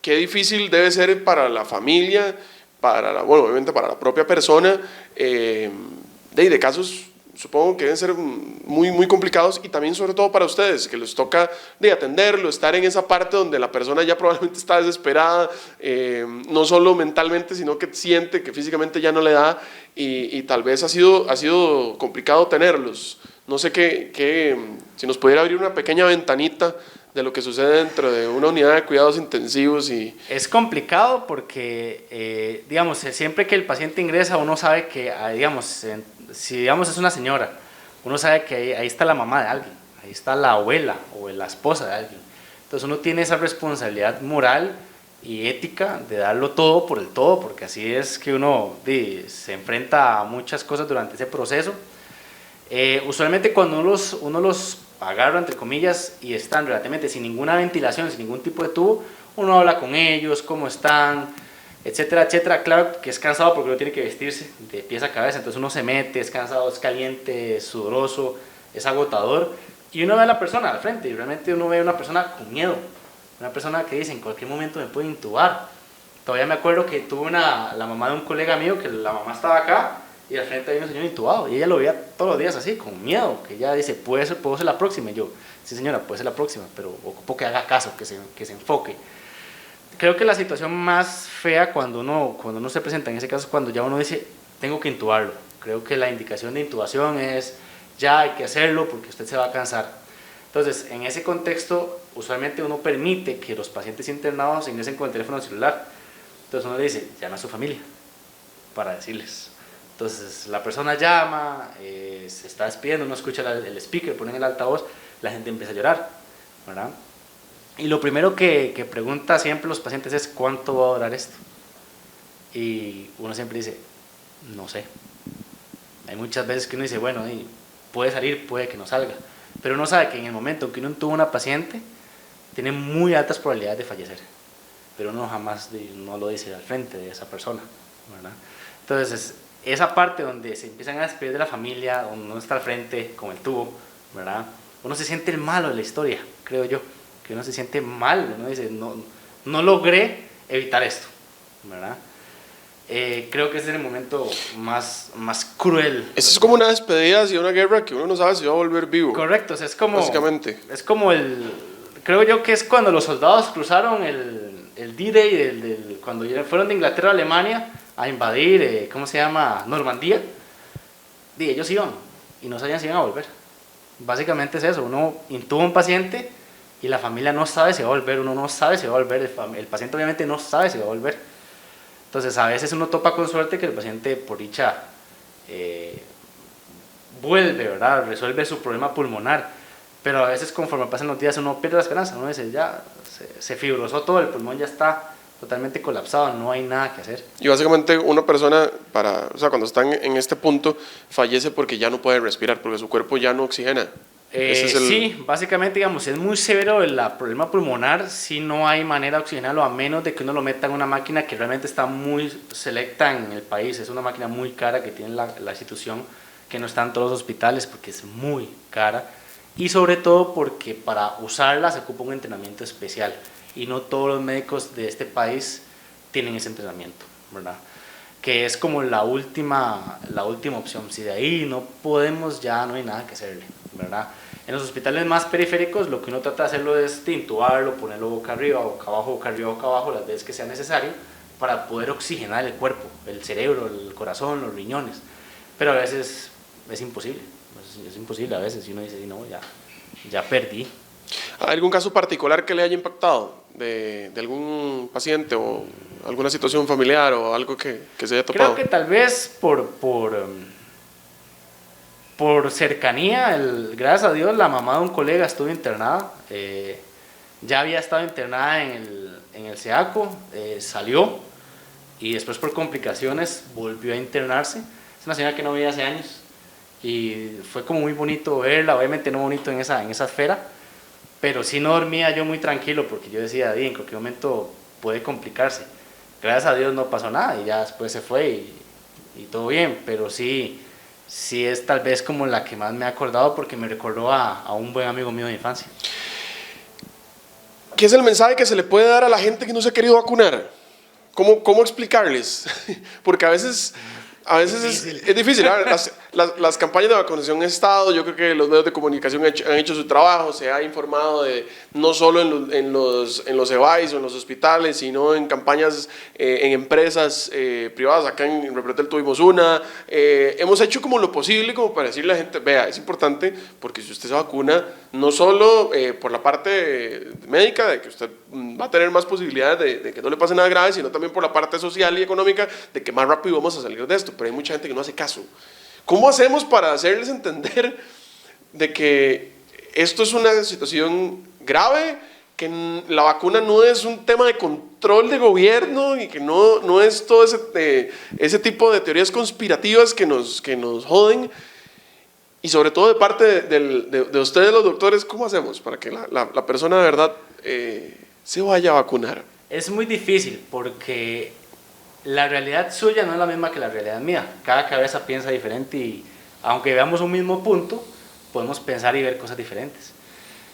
qué difícil debe ser para la familia, bueno, obviamente para la propia persona, de casos supongo que deben ser muy, muy complicados y también sobre todo para ustedes, que les toca de atenderlo, estar en esa parte donde la persona ya probablemente está desesperada, no solo mentalmente, sino que siente que físicamente ya no le da y tal vez ha sido complicado tenerlos. No sé si nos pudiera abrir una pequeña ventanita de lo que sucede dentro de una unidad de cuidados intensivos. Es complicado porque, digamos, siempre que el paciente ingresa, uno sabe que, digamos, si digamos es una señora, uno sabe que ahí está la mamá de alguien, ahí está la abuela o la esposa de alguien. Entonces uno tiene esa responsabilidad moral y ética de darlo todo por el todo, porque así es que uno se enfrenta a muchas cosas durante ese proceso. Usualmente cuando uno los agarra, entre comillas, y están relativamente sin ninguna ventilación, sin ningún tipo de tubo, uno habla con ellos, cómo están, etcétera, etcétera. Claro que es cansado porque uno tiene que vestirse de pies a cabeza, entonces uno se mete, es cansado, es caliente, es sudoroso, es agotador, y uno ve a la persona al frente, y realmente uno ve a una persona con miedo, una persona que dice, en cualquier momento me puede intubar. Todavía me acuerdo que tuve la mamá de un colega mío, que la mamá estaba acá, y al frente había un señor intubado, y ella lo veía todos los días así, con miedo, que ella dice, puedo ser la próxima, y yo, sí señora, puede ser la próxima, pero ocupo que haga caso, que se enfoque. Creo que la situación más fea cuando uno se presenta en ese caso es cuando ya uno dice, tengo que intubarlo. Creo que la indicación de intubación es, ya hay que hacerlo porque usted se va a cansar. Entonces, en ese contexto, usualmente uno permite que los pacientes internados ingresen con el teléfono celular. Entonces uno le dice, llama a su familia para decirles. Entonces la persona llama, se está despidiendo, uno escucha el speaker, pone en el altavoz, la gente empieza a llorar, ¿verdad? Y lo primero que pregunta siempre los pacientes es, ¿cuánto va a durar esto? Y uno siempre dice, no sé. Hay muchas veces que uno dice, bueno, puede salir, puede que no salga, pero uno sabe que en el momento que uno intuba una paciente, tiene muy altas probabilidades de fallecer, pero uno jamás no lo dice al frente de esa persona, ¿verdad? Entonces, esa parte donde se empiezan a despedir de la familia, donde uno está al frente con el tubo, ¿verdad? Uno se siente el malo de la historia, creo yo, que uno se siente mal, uno dice, no logré evitar esto, ¿verdad? Creo que ese es el momento más cruel. Eso es como una despedida hacia una guerra que uno no sabe si va a volver vivo. Correcto, o sea, es como... Básicamente. Es como creo yo que es cuando los soldados cruzaron el D-Day, cuando fueron de Inglaterra a Alemania a invadir, ¿cómo se llama? Normandía. Y ellos iban y no sabían si iban a volver. Básicamente es eso, uno intuba un paciente y la familia no sabe si va a volver, uno no sabe si va a volver, el paciente obviamente no sabe si va a volver. Entonces a veces uno topa con suerte que el paciente por dicha vuelve, ¿verdad? Resuelve su problema pulmonar, pero a veces conforme pasan los días uno pierde la esperanza, uno dice ya se fibrosó todo, el pulmón ya está totalmente colapsado, no hay nada que hacer. Y básicamente una persona, cuando está en este punto, fallece porque ya no puede respirar, porque su cuerpo ya no oxigena. Sí, básicamente, digamos, es muy severo el problema pulmonar si no hay manera de oxigenarlo, a menos de que uno lo meta en una máquina que realmente está muy selecta en el país. Es una máquina muy cara que tiene la institución, que no está en todos los hospitales porque es muy cara, y sobre todo porque para usarla se ocupa un entrenamiento especial y no todos los médicos de este país tienen ese entrenamiento, ¿verdad? Que es como la última opción. Si de ahí no podemos, ya no hay nada que hacerle, ¿verdad? En los hospitales más periféricos lo que uno trata de hacerlo es intubarlo, ponerlo boca arriba, boca abajo, las veces que sea necesario para poder oxigenar el cuerpo, el cerebro, el corazón, los riñones. Pero a veces es imposible, es imposible a veces, y uno dice, no, ya perdí. ¿Hay algún caso particular que le haya impactado de algún paciente o alguna situación familiar o algo que se haya topado? Creo que tal vez por cercanía, gracias a Dios, la mamá de un colega estuvo internada, ya había estado internada en el SEACO, salió y después por complicaciones volvió a internarse. Es una señora que no veía hace años y fue como muy bonito verla, obviamente no bonito en esa esfera, pero sí no dormía yo muy tranquilo porque yo decía, en cualquier momento puede complicarse. Gracias a Dios no pasó nada y ya después se fue y todo bien, pero sí sí es tal vez como la que más me ha acordado porque me recordó a un buen amigo mío de infancia. ¿Qué es el mensaje que se le puede dar a la gente que no se ha querido vacunar? ¿Cómo explicarles? Porque a veces es difícil. Las campañas de vacunación han estado, yo creo que los medios de comunicación han hecho su trabajo, se ha informado de, no solo en los EVAIS o en los hospitales, sino en campañas en empresas privadas. Acá en Repretel tuvimos una. Hemos hecho como lo posible como para decirle a la gente, vea, es importante porque si usted se vacuna, no solo por la parte médica, de que usted va a tener más posibilidades de que no le pase nada grave, sino también por la parte social y económica, de que más rápido vamos a salir de esto. Pero hay mucha gente que no hace caso. ¿Cómo hacemos para hacerles entender de que esto es una situación grave, que la vacuna no es un tema de control de gobierno y que no es todo ese tipo de teorías conspirativas que nos joden? Y sobre todo de parte de ustedes los doctores, ¿cómo hacemos para que la persona de verdad se vaya a vacunar? Es muy difícil porque la realidad suya no es la misma que la realidad mía. Cada cabeza piensa diferente y aunque veamos un mismo punto, podemos pensar y ver cosas diferentes.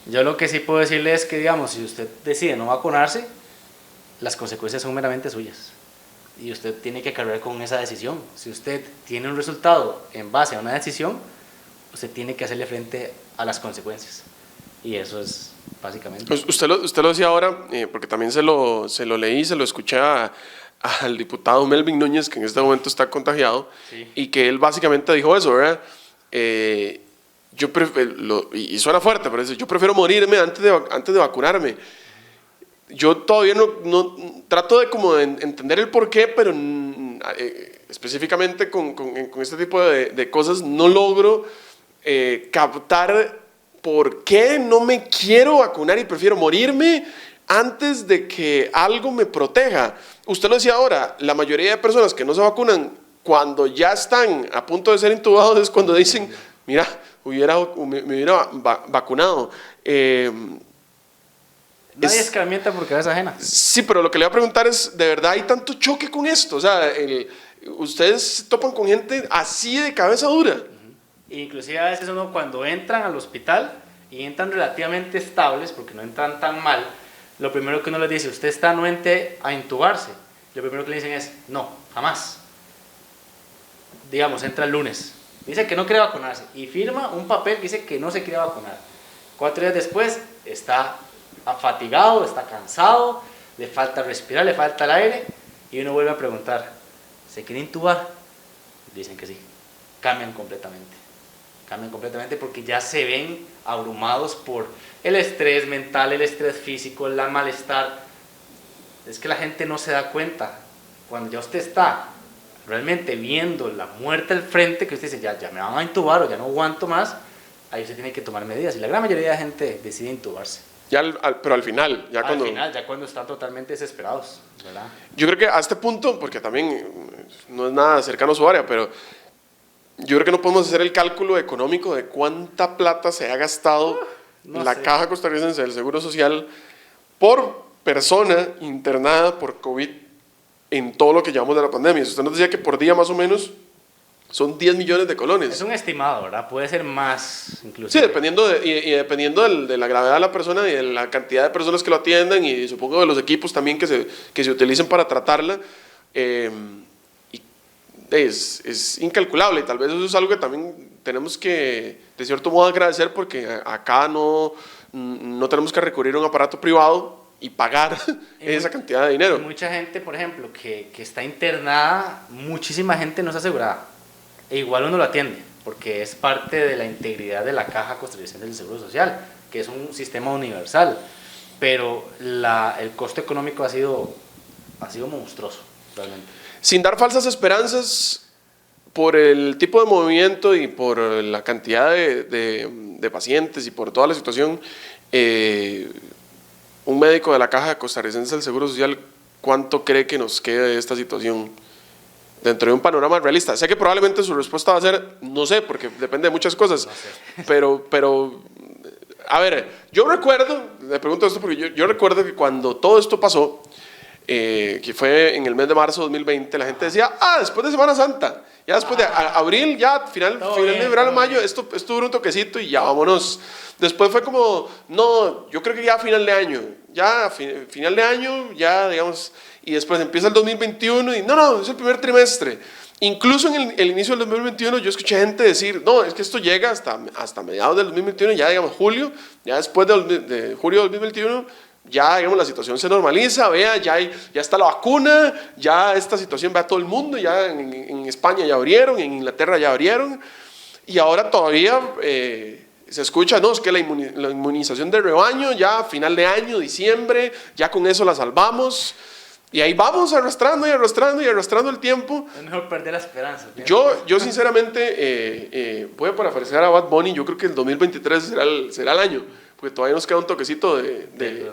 Yo lo que sí puedo decirle es que, digamos, si usted decide no vacunarse, las consecuencias son meramente suyas. Y usted tiene que cargar con esa decisión. Si usted tiene un resultado en base a una decisión, usted tiene que hacerle frente a las consecuencias. Y eso es básicamente. Pues usted lo decía ahora, porque también se lo leí, se lo escuché al diputado Melvin Núñez, que en este momento está contagiado, sí, y que él básicamente dijo eso, ¿verdad? Y suena fuerte, pero dice, yo prefiero morirme antes de vacunarme. Yo todavía no trato de entender el porqué, pero específicamente con este tipo de cosas no logro captar por qué no me quiero vacunar y prefiero morirme antes de que algo me proteja. Usted lo decía ahora, la mayoría de personas que no se vacunan cuando ya están a punto de ser intubados es cuando dicen, mira, me hubiera vacunado. Nadie escarmienta por cabeza ajena. Sí, pero lo que le voy a preguntar es, ¿de verdad hay tanto choque con esto? O sea, ustedes topan con gente así de cabeza dura. Inclusive a veces uno cuando entran al hospital y entran relativamente estables, porque no entran tan mal, lo primero que uno les dice, usted está anuente a intubarse. Lo primero que le dicen es, no, jamás. Digamos, entra el lunes, dice que no quiere vacunarse y firma un papel que dice que no se quiere vacunar. 4 días después está fatigado, está cansado, le falta respirar, le falta el aire y uno vuelve a preguntar, ¿se quiere intubar? Dicen que sí. Cambian completamente porque ya se ven abrumados por el estrés mental, el estrés físico, el malestar. Es que la gente no se da cuenta. Cuando ya usted está realmente viendo la muerte al frente, que usted dice, ya me van a intubar o ya no aguanto más, ahí usted tiene que tomar medidas. Y la gran mayoría de la gente decide intubarse. Pero al final, ya cuando están totalmente desesperados, ¿verdad? Yo creo que a este punto, porque también no es nada cercano a su área, pero yo creo que no podemos hacer el cálculo económico de cuánta plata se ha gastado Caja Costarricense del Seguro Social por persona internada por COVID en todo lo que llevamos de la pandemia. Usted nos decía que por día más o menos son 10 millones de colones. Es un estimado, ¿verdad? Puede ser más, inclusive. Sí, dependiendo de la gravedad de la persona y de la cantidad de personas que lo atiendan y supongo de los equipos también que se utilicen para tratarla. Es incalculable y tal vez eso es algo que también tenemos que, de cierto modo, agradecer porque acá no tenemos que recurrir a un aparato privado y pagar esa cantidad de dinero. Mucha gente, por ejemplo, que está internada, muchísima gente no está asegurada. E igual uno lo atiende, porque es parte de la integridad de la Caja Costarricense del Seguro Social, que es un sistema universal. Pero el costo económico ha sido monstruoso, realmente. Sin dar falsas esperanzas, por el tipo de movimiento y por la cantidad de pacientes y por toda la situación, un médico de la Caja Costarricense del Seguro Social, ¿cuánto cree que nos quede de esta situación dentro de un panorama realista? Sé que probablemente su respuesta va a ser, no sé, porque depende de muchas cosas, no sé. pero a ver, yo recuerdo, le pregunto esto porque yo recuerdo que cuando todo esto pasó, que fue en el mes de marzo de 2020, la gente decía, después de Semana Santa, ya después de abril, ya final de verano, mayo, esto dura un toquecito y ya vámonos. Después fue como, no, yo creo que ya final de año, final de año, ya digamos, y después empieza el 2021 y no, es el primer trimestre. Incluso en el inicio del 2021 yo escuché gente decir, no, es que esto llega hasta mediados del 2021, ya digamos julio, ya después de julio del 2021, ya digamos la situación se normaliza, vea, ya está la vacuna, ya esta situación va a todo el mundo, ya en España ya abrieron, en Inglaterra ya abrieron, y ahora todavía se escucha, no, es que la inmunización de rebaño ya a final de año, diciembre, ya con eso la salvamos. Y ahí vamos arrastrando el tiempo. Es mejor perder la esperanza. Yo sinceramente voy a parafrasear a Bad Bunny. Yo creo que el 2023 será el año, porque todavía nos queda un toquecito del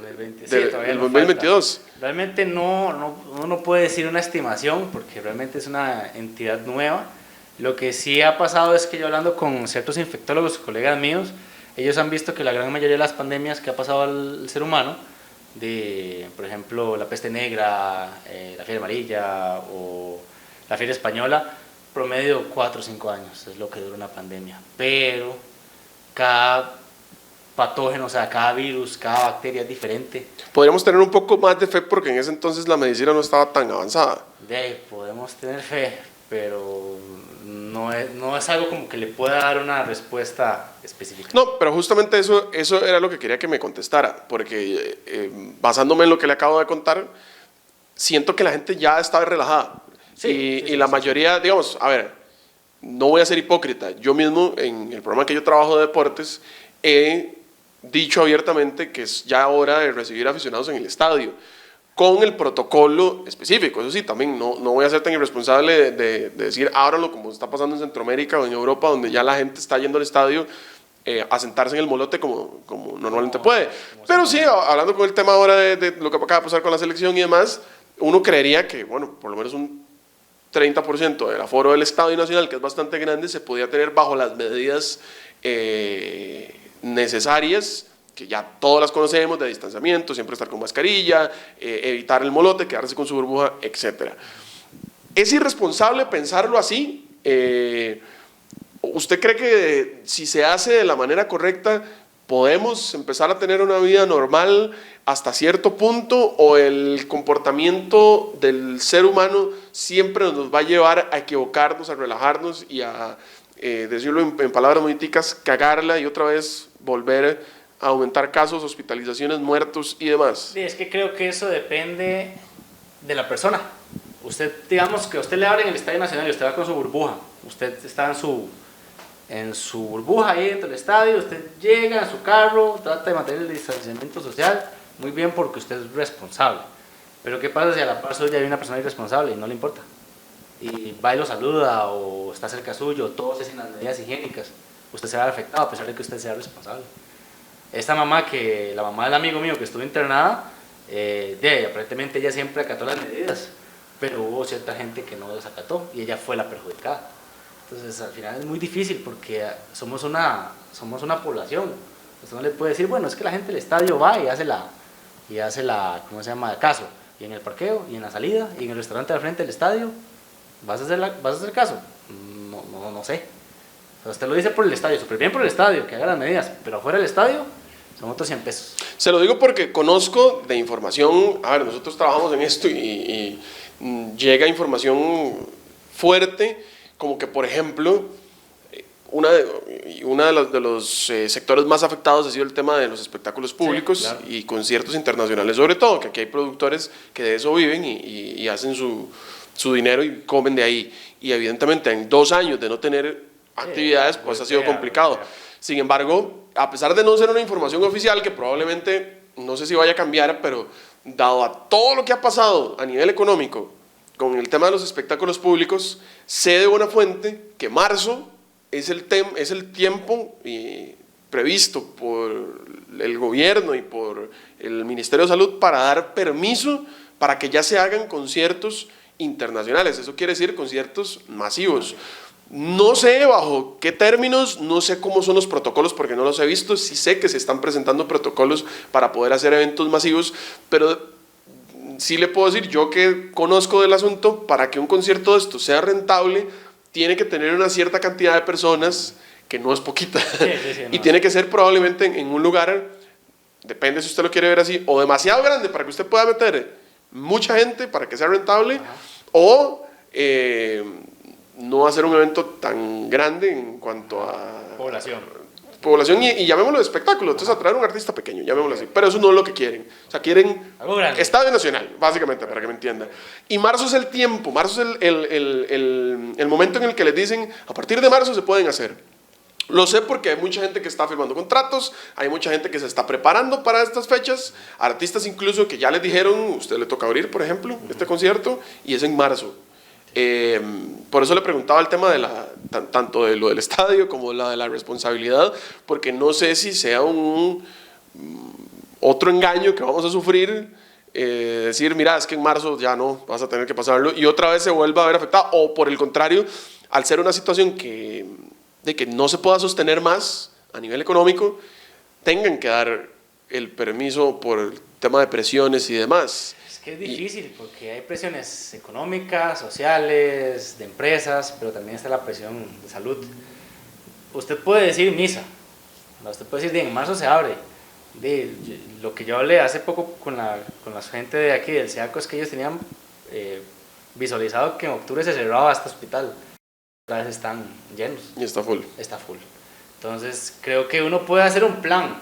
2022. Realmente uno no puede decir una estimación, porque realmente es una entidad nueva. Lo que sí ha pasado es que yo, hablando con ciertos infectólogos, colegas míos, ellos han visto que la gran mayoría de las pandemias que ha pasado al ser humano, por ejemplo, la peste negra, la fiebre amarilla o la fiebre española, promedio 4 o 5 años es lo que dura una pandemia. Pero cada patógeno, o sea, cada virus, cada bacteria es diferente. Podríamos tener un poco más de fe porque en ese entonces la medicina no estaba tan avanzada. Podemos tener fe, pero no es algo como que le pueda dar una respuesta específica. No, pero justamente eso era lo que quería que me contestara, porque basándome en lo que le acabo de contar, siento que la gente ya está relajada. Y la mayoría, digamos, a ver, no voy a ser hipócrita, yo mismo en el programa que yo trabajo de deportes he dicho abiertamente que es ya hora de recibir aficionados en el estadio, con el protocolo específico. Eso sí, también no voy a ser tan irresponsable de decir ábralo como está pasando en Centroamérica o en Europa, donde ya la gente está yendo al estadio a sentarse en el molote como normalmente puede. Pero sí, hablando con el tema ahora de lo que acaba de pasar con la selección y demás, uno creería que, bueno, por lo menos un 30% del aforo del Estadio Nacional, que es bastante grande, se podía tener bajo las medidas necesarias, que ya todas las conocemos, de distanciamiento, siempre estar con mascarilla, evitar el molote, quedarse con su burbuja, etc. ¿Es irresponsable pensarlo así? ¿Usted cree que si se hace de la manera correcta podemos empezar a tener una vida normal hasta cierto punto, o el comportamiento del ser humano siempre nos va a llevar a equivocarnos, a relajarnos y a, decirlo en palabras muy ticas, cagarla y otra vez volver a aumentar casos, hospitalizaciones, muertos y demás? Sí, es que creo que eso depende de la persona. Usted, digamos que a usted le abren el Estadio Nacional y usted va con su burbuja, usted está en su burbuja ahí dentro del estadio, usted llega en su carro, trata de mantener el distanciamiento social, muy bien, porque usted es responsable. Pero ¿qué pasa si a la par suya hay una persona irresponsable y no le importa? Y va y lo saluda, o está cerca suyo, todos hacen las medidas higiénicas, usted se va a ver afectado a pesar de que usted sea responsable. Esta mamá, la mamá del amigo mío que estuvo internada, aparentemente ella siempre acató las medidas, pero hubo cierta gente que no las acató y ella fue la perjudicada. Entonces al final es muy difícil porque somos una población. Usted no le puede decir, bueno, es que la gente del estadio va y hace la ¿cómo se llama?, caso, y en el parqueo, y en la salida, y en el restaurante al frente del estadio, ¿vas a hacer caso? No sé. O sea, usted lo dice por el estadio, súper bien por el estadio, que haga las medidas, pero afuera del estadio son otros 100 pesos. Se lo digo porque conozco de información, a ver, nosotros trabajamos en esto y llega información fuerte, como que, por ejemplo, uno de los sectores más afectados ha sido el tema de los espectáculos públicos, sí, claro, y conciertos internacionales sobre todo, que aquí hay productores que de eso viven y hacen su dinero y comen de ahí. Y evidentemente en 2 años de no tener actividades, pues ha sido complicado. Sin embargo, a pesar de no ser una información oficial, que probablemente no sé si vaya a cambiar, pero dado a todo lo que ha pasado a nivel económico con el tema de los espectáculos públicos, sé de buena fuente que marzo es el tiempo previsto por el gobierno y por el Ministerio de Salud para dar permiso para que ya se hagan conciertos internacionales. Eso quiere decir conciertos masivos. No sé bajo qué términos, no sé cómo son los protocolos porque no los he visto. Sí sé que se están presentando protocolos para poder hacer eventos masivos, pero sí le puedo decir, yo que conozco del asunto, para que un concierto de esto sea rentable, tiene que tener una cierta cantidad de personas, que no es poquita, y tiene que ser probablemente en un lugar, depende si usted lo quiere ver así, o demasiado grande para que usted pueda meter mucha gente para que sea rentable, o no hacer un evento tan grande en cuanto a población y llamémoslo de espectáculo, entonces atraer a un artista pequeño, llamémoslo así, pero eso no es lo que quieren, o sea, quieren Estadio Nacional, básicamente, para que me entiendan. Y marzo es el tiempo, marzo es el momento en el que les dicen, a partir de marzo se pueden hacer. Lo sé porque hay mucha gente que está firmando contratos, hay mucha gente que se está preparando para estas fechas, artistas incluso que ya les dijeron, usted le toca abrir, por ejemplo, este concierto, y es en marzo. Por eso le preguntaba el tema de tanto de lo del estadio como de la responsabilidad, porque no sé si sea otro engaño que vamos a sufrir, decir, mira, es que en marzo ya no, vas a tener que pasarlo, y otra vez se vuelva a ver afectado, o por el contrario, al ser una situación de que no se pueda sostener más a nivel económico, tengan que dar el permiso por el tema de presiones y demás. Es difícil porque hay presiones económicas, sociales, de empresas, pero también está la presión de salud. Usted puede decir misa, usted puede decir, en marzo se abre. Lo que yo hablé hace poco con la gente de aquí del SEACO es que ellos tenían visualizado que en octubre se cerraba este hospital. Otra vez están llenos. Y está full. Está full. Entonces creo que uno puede hacer un plan,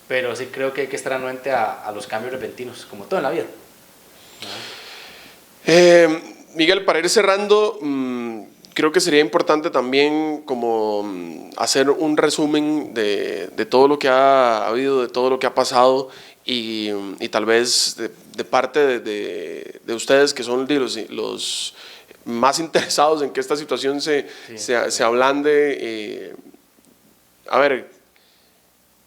pero sí creo que hay que estar anuente a los cambios repentinos, como todo en la vida. Miguel, para ir cerrando, creo que sería importante también como hacer un resumen de todo lo que ha habido, de todo lo que ha pasado y tal vez de parte de ustedes que son los más interesados en que esta situación se ablande. A ver,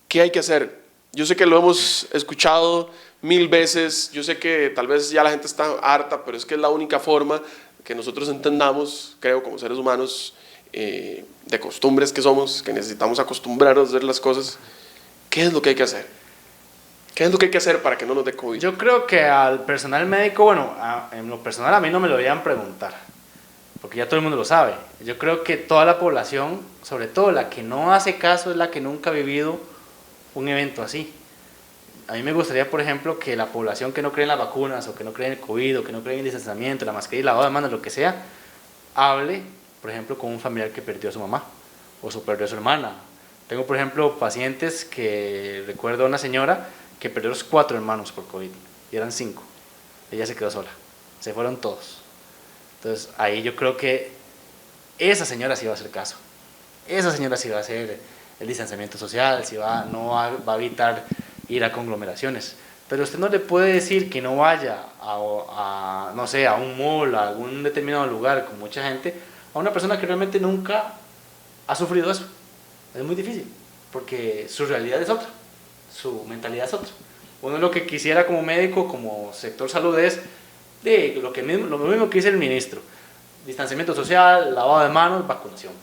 ¿qué hay que hacer? Yo sé que lo hemos escuchado 1000 veces, yo sé que tal vez ya la gente está harta, pero es que es la única forma que nosotros entendamos, creo, como seres humanos, de costumbres que somos, que necesitamos acostumbrarnos a hacer las cosas. ¿Qué es lo que hay que hacer? ¿Qué es lo que hay que hacer para que no nos dé COVID? Yo creo que al personal médico, bueno, en lo personal a mí no me lo deberían preguntar, porque ya todo el mundo lo sabe. Yo creo que toda la población, sobre todo la que no hace caso, es la que nunca ha vivido un evento así. A mí me gustaría, por ejemplo, que la población que no cree en las vacunas, o que no cree en el COVID, o que no cree en el distanciamiento, la mascarilla, el lavado de manos, lo que sea, hable, por ejemplo, con un familiar que perdió a su mamá, o perdió a su hermana. Tengo, por ejemplo, pacientes que recuerdo a una señora que perdió los 4 hermanos por COVID, y eran 5. Ella se quedó sola, se fueron todos. Entonces, ahí yo creo que esa señora sí va a hacer caso. Esa señora sí va a hacer el distanciamiento social, no va a evitar ir a conglomeraciones. Pero usted no le puede decir que no vaya no sé, a un mall, a algún determinado lugar con mucha gente, a una persona que realmente nunca ha sufrido eso. Es muy difícil, porque su realidad es otra, su mentalidad es otra. Uno lo que quisiera como médico, como sector salud, es lo mismo que dice el ministro: distanciamiento social, lavado de manos, vacunación.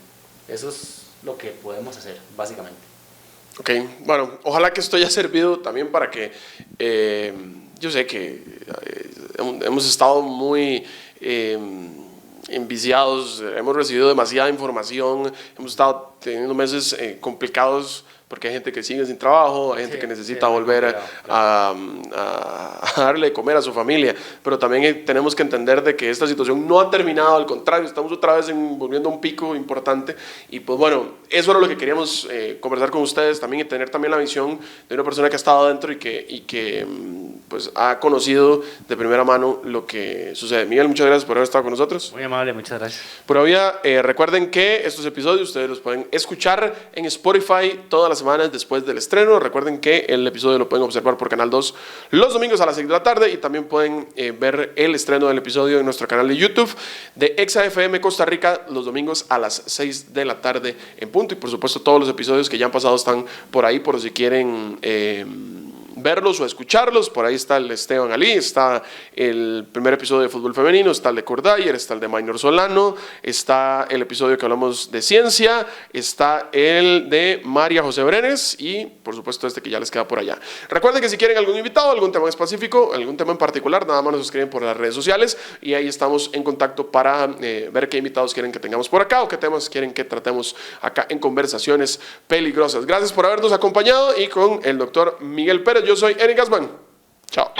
Eso es lo que podemos hacer, básicamente. Ok, bueno, ojalá que esto haya servido también para que, yo sé que hemos estado muy enviciados, hemos recibido demasiada información, hemos estado teniendo meses complicados porque hay gente que sigue sin trabajo, hay gente que necesita volver a darle de comer a su familia, pero también tenemos que entender de que esta situación no ha terminado, al contrario, estamos otra vez volviendo a un pico importante, y pues bueno, eso era lo que queríamos conversar con ustedes también, y tener también la visión de una persona que ha estado adentro y que pues ha conocido de primera mano lo que sucede. Miguel, muchas gracias por haber estado con nosotros. Muy amable, muchas gracias. Por ahora, recuerden que estos episodios ustedes los pueden escuchar en Spotify todas las semanas después del estreno. Recuerden que el episodio lo pueden observar por Canal 2 los domingos a las 6 de la tarde, y también pueden ver el estreno del episodio en nuestro canal de YouTube de ExaFM Costa Rica los domingos a las 6 de la tarde en punto. Y por supuesto todos los episodios que ya han pasado están por ahí, por si quieren verlos o escucharlos. Por ahí está el de Esteban Ali, está el primer episodio de fútbol femenino, está el de Cordayer, está el de Maynor Solano, está el episodio que hablamos de ciencia, está el de María José Brenes y por supuesto este que ya les queda por allá. Recuerden que si quieren algún invitado, algún tema específico, algún tema en particular, nada más nos escriben por las redes sociales y ahí estamos en contacto para ver qué invitados quieren que tengamos por acá o qué temas quieren que tratemos acá en Conversaciones Peligrosas. Gracias por habernos acompañado y con el doctor Miguel Pérez, yo soy Eric Gassman. Chao.